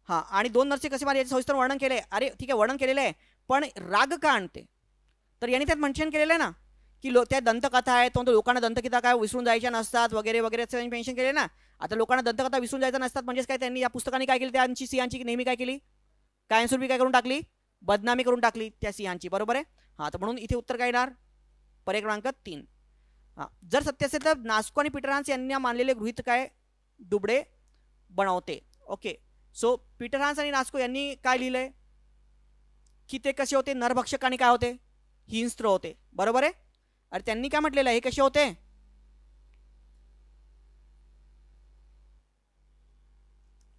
हां, आणि 2 नर्से कसे मारले याचे सविस्तर वर्णन केले. अरे ठीक आहे, वर्णन केलेलं आहे, पण राग का आणते, तर यांनी त्यात मेन्शन केलेलं आहे ना की त्या दंतकथा आहेत, तो लोकांना दंतकथा काय विसरून जायच्या नसतात वगैरे वगैरे असं मेन्शन केले ना. आता लोकांना दंतकथा विसरून जायच्या नसतात म्हणजेच काय, त्यांनी या पुस्तकाने काय केली, त्यांची सिंहांची नेहमी काय केली, कायमस्वरूपी काय करून टाकली, बदनामी करून टाकली त्या सिंहांची. बरोबर आहे. हां, तर म्हणून इथे उत्तर काय येणार, पर्याय क्रमांक 3. हां, जर सत्य असेल तर नास्को आणि पीटर हान्स यांनी मानलेले गृहीत काय दुबळे बनवते. ओके. सो पीटर हान्स आणि नास्को यांनी काय लिहिलंय की ते कसे होते, नरभक्षक आणि काय होते, हिंस्त्र होते. बरोबर आहे. अरे त्यांनी काय म्हटलेलं आहे, हे कसे होते,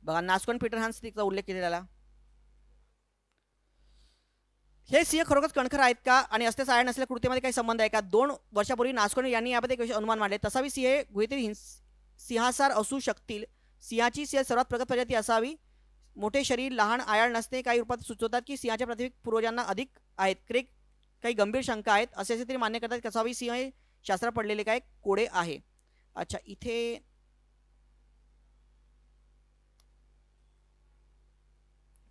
बघा नास्कॉन पीटर हान्स तिचा उल्लेख केलेला. हे सिंह खरोखरच कणखर आहेत का आणि असल्यास आया नसलेल्या कृतीमध्ये काही संबंध आहे का? 2 वर्षापूर्वी नास्कॉन यांनी याबद्दल एक अनुमान मांडले. तसावी सिंह हे गुहेतील सिंहासार असू शकतील. सिंहाची सर्वात प्रगत प्रजाती असावी. मोठे शरीर, लहान आयाळ नसणे काही रूपात सुचवतात की सिंहाच्या प्राथमिक पूर्वजांना अधिक आहेत. क्रेक काही गंभीर शंका आहेत. असे तरी मान्य करतात कसावी सिंह हे शास्त्रात पडलेले काय कोडे आहे. अच्छा, इथे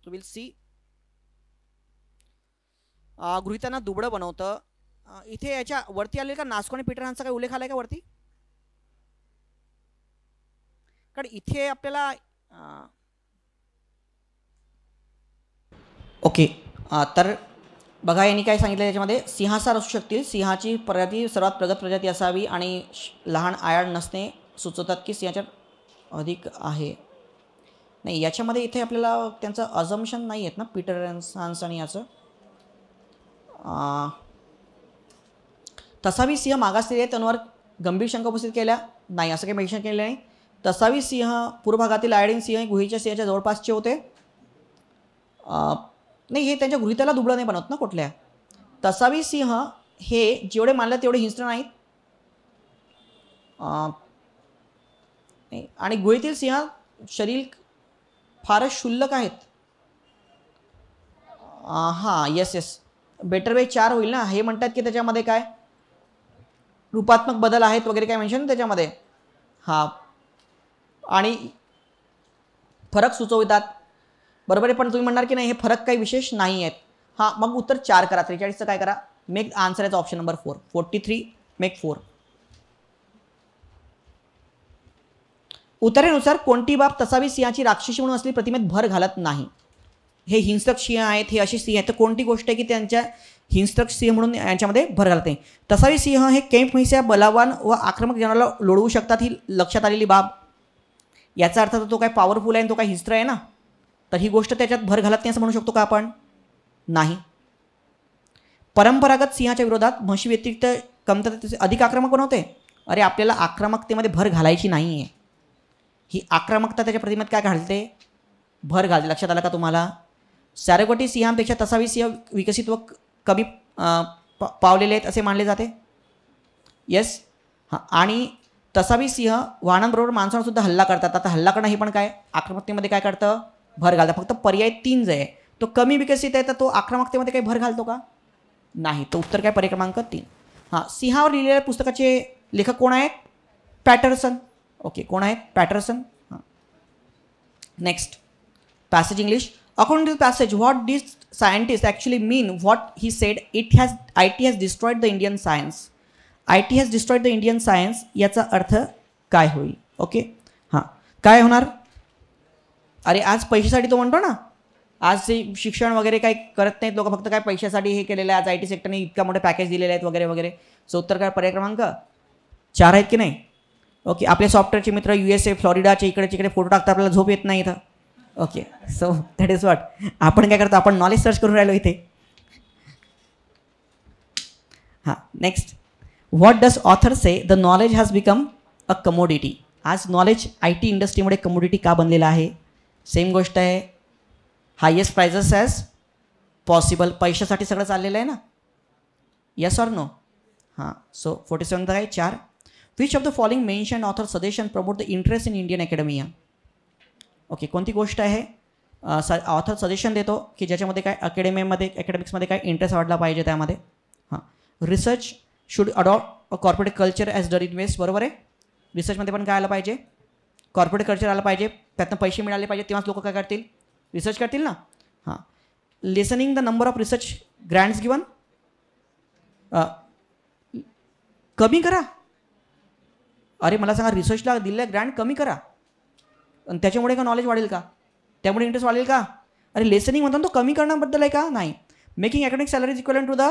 टू विल सी गृहितांना दुबळं बनवतं. इथे याच्या वरती आले का नास्को आणि पीटर हान्सचा काही उल्लेख आलाय का वरती? कारण इथे आपल्याला ओके तर बघा यांनी काय सांगितलं त्याच्यामध्ये, सिंहासार असू शकतील. सिंहाची प्रजाती सर्वात प्रगत प्रजाती असावी आणि लहान आयाळ नसणे सुचवतात की सिंहाच्या अधिक आहे. नाही, याच्यामध्ये इथे आपल्याला त्यांचं अजम्पशन नाही आहेत ना पीटर हान्स आणि याचं. तसावी सिंह मागासलेल्या तणावर गंभीर शंका उपस्थित केल्या नाही, असं काही मेन्शन केलेलं नाही. तसावी सिंह पूर्व भागातील आयडिन सिंह गुहेच्या सिंहाच्या जवळपासचे होते. नाही, हे त्यांच्या गृहिताला दुबळं नाही बनवत ना कुठल्या. तसावी सिंह हे जेवढे मानले तेवढे हिंस्र नाहीत. आणि गुहेतील सिंह शरीर फारच क्षुल्लक आहेत. हां, येस बेटर वे 4 होईल ना. हे म्हणतात की त्याच्यामध्ये काय रूपात्मक बदल आहेत वगैरे काय मेन्शन त्याच्यामध्ये. हां, आणि फरक सुचवितात. बरोबर आहे, पण तुम्ही म्हणणार की नाही हे फरक काही विशेष नाही आहेत. हां, मग उत्तर 4 करा. 43चं काय करा? मेक आन्सर याचा ऑप्शन नंबर 4. 43 मेक 4. उत्तरेनुसार कोणती बाब तसावी सिंहाची राक्षसी म्हणून असलेली प्रतिमेत भर घालत नाही? हे हिंसक सिंह आहेत, हे अशी सिंह आहेत, तर कोणती गोष्ट आहे की त्यांच्या हिंसक सिंह म्हणून यांच्यामध्ये भर घालत नाही? तसावी सिंह हे केम्प म्हैसा बलवान व आक्रमक जनावराला लोळवू शकतात, ही लक्षात आलेली बाब. याचा अर्थ तो काय पॉवरफुल आहे आणि तो काय हिंस्र आहे ना, तर ही गोष्ट त्याच्यात भर घालत नाही असं म्हणू शकतो का आपण? नाही. परंपरागत सिंहाच्या विरोधात म्हशी व्यतिरिक्त कमतरतेचे अधिक आक्रमक बनवते. अरे, आपल्याला आक्रमकतेमध्ये भर घालायची नाही आहे. ही आक्रमकता त्याच्या प्रतिमेत काय घालते? भर घालते. लक्षात आलं का तुम्हाला? सॅरोगोटी सिंहांपेक्षा तसावी सिंह विकसित व कमी पावलेले आहेत असे मानले जाते. येस. हां, आणि तसावी सिंह वाहनांबरोबर माणसांवर सुद्धा हल्ला करतात. आता हल्ला करणं हे पण काय आक्रमकतेमध्ये काय करतं? भर घालतं. फक्त पर्याय 3 जे आहे तो कमी विकसित आहे, तर तो आक्रमकतेमध्ये काही भर घालतो का? नाही. तो उत्तर काय? पर्याय क्रमांक 3. हां, सिंहावर लिहिलेल्या पुस्तकाचे लेखक कोण आहेत? पॅटरसन. ओके, कोण आहेत? पॅटरसन. हां, next passage English. According to the passage, what did scientists actually mean? What he said, IT has destroyed the Indian science. IT has destroyed the Indian science याचा अर्थ काय होईल? ओके, हां, काय होणार? अरे, आज पैशासाठी तो म्हणतो ना, आज ते शिक्षण वगैरे काही करत नाहीत लोक, फक्त काय पैशासाठी हे केलेलं आहे. आज IT सेक्टरने इतका मोठे पॅकेज दिलेले आहेत वगैरे वगैरे. सो उत्तर काय? पर्याय क्रमांक 4 आहेत की नाही? ओके, आपले सॉफ्टवेअरचे मित्र USA फ्लॉरिडाचे इकडे तिकडे फोटो टाकतात, आपल्याला झोप येत नाही इथं. Okay, so that is what. आपण काय करतो? आपण नॉलेज सर्च करून राहिलो इथे. हां, next. What does author say the knowledge has become a commodity? आज नॉलेज IT इंडस्ट्रीमुळे कमोडिटी का बनलेला आहे? सेम गोष्ट आहे. Highest prices as possible. पैशासाठी सगळं चाललेलं आहे ना. Yes or no? हां, सो 47 आहे 4. Which of the following mention author suggestion promote the interest in Indian academia? Okay, कोणती गोष्ट आहे ऑथर सजेशन देतो की ज्याच्यामध्ये काय अकॅडमिक्समध्ये काय इंटरेस्ट वाढला पाहिजे त्यामध्ये? हां, research should adopt a corporate culture as there in west. बरोबर आहे. रिसर्चमध्ये पण काय आलं पाहिजे? कॉर्पोरेट कल्चर आलं पाहिजे, त्यातनं पैसे मिळाले पाहिजे, तेव्हाच लोक काय करतील? रिसर्च करतील ना. हां, listening the number of research grants given कमी करा. अरे, मला सांगा, रिसर्चला दिलेलं ग्रँट कमी करा आणि त्याच्यामुळे का नॉलेज वाढेल का? त्यामुळे इंटरेस्ट वाढेल का? अरे, लेसनिंग म्हणतात तो कमी करण्याबद्दल आहे का? नाही. Making academic salaries equivalent to the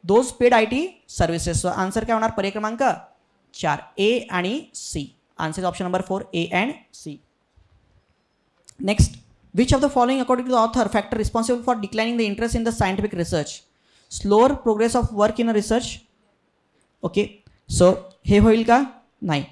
those paid IT services. So answer काय होणार? पर्याय क्रमांक 4 A आणि C. Answer option number 4 A and C. Next. Which of the following according to the author factor responsible for declining the interest in the scientific research? Slower progress of work in a research. Okay, so हे होईल का? नाही.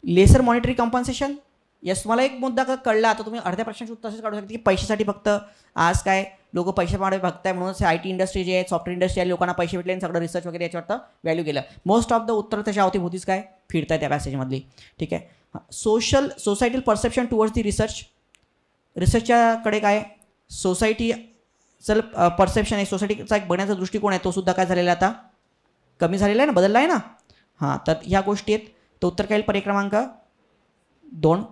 Laser monetary compensation. Yes, मला एक मुद्दा कळला. आता तुम्ही अर्ध्या प्रश्नाचे उत्तर असेच काढू शकता की पैशासाठी फक्त आज काय लोक पैसे मागे बघताय म्हणून आय टी इंडस्ट्री जे आहे, सॉफ्टवेअर इंडस्ट्री आहे, लोकांना पैसे भेटले आणि सगळं रिसर्च वगैरे याच्यावर व्हॅल्यू गेलं. मोस्ट ऑफ द उत्तर त्याच्या अवतीभोवतीच काय फिरताय त्या पॅसेजमधली. ठीक आहे. Societal perception towards the research. रिसर्चच्याकडे काय सोसायटी चल परसेप्शन आहे, सोसायटीचा एक बघण्याचा दृष्टिकोन आहे, तो सुद्धा काय झालेला आहे आता कमी झालेला आहे ना, बदलला आहे ना. हां, तर ह्या गोष्टी आहेत. तर उत्तर काय येईल पर्याय क्रमांक 2.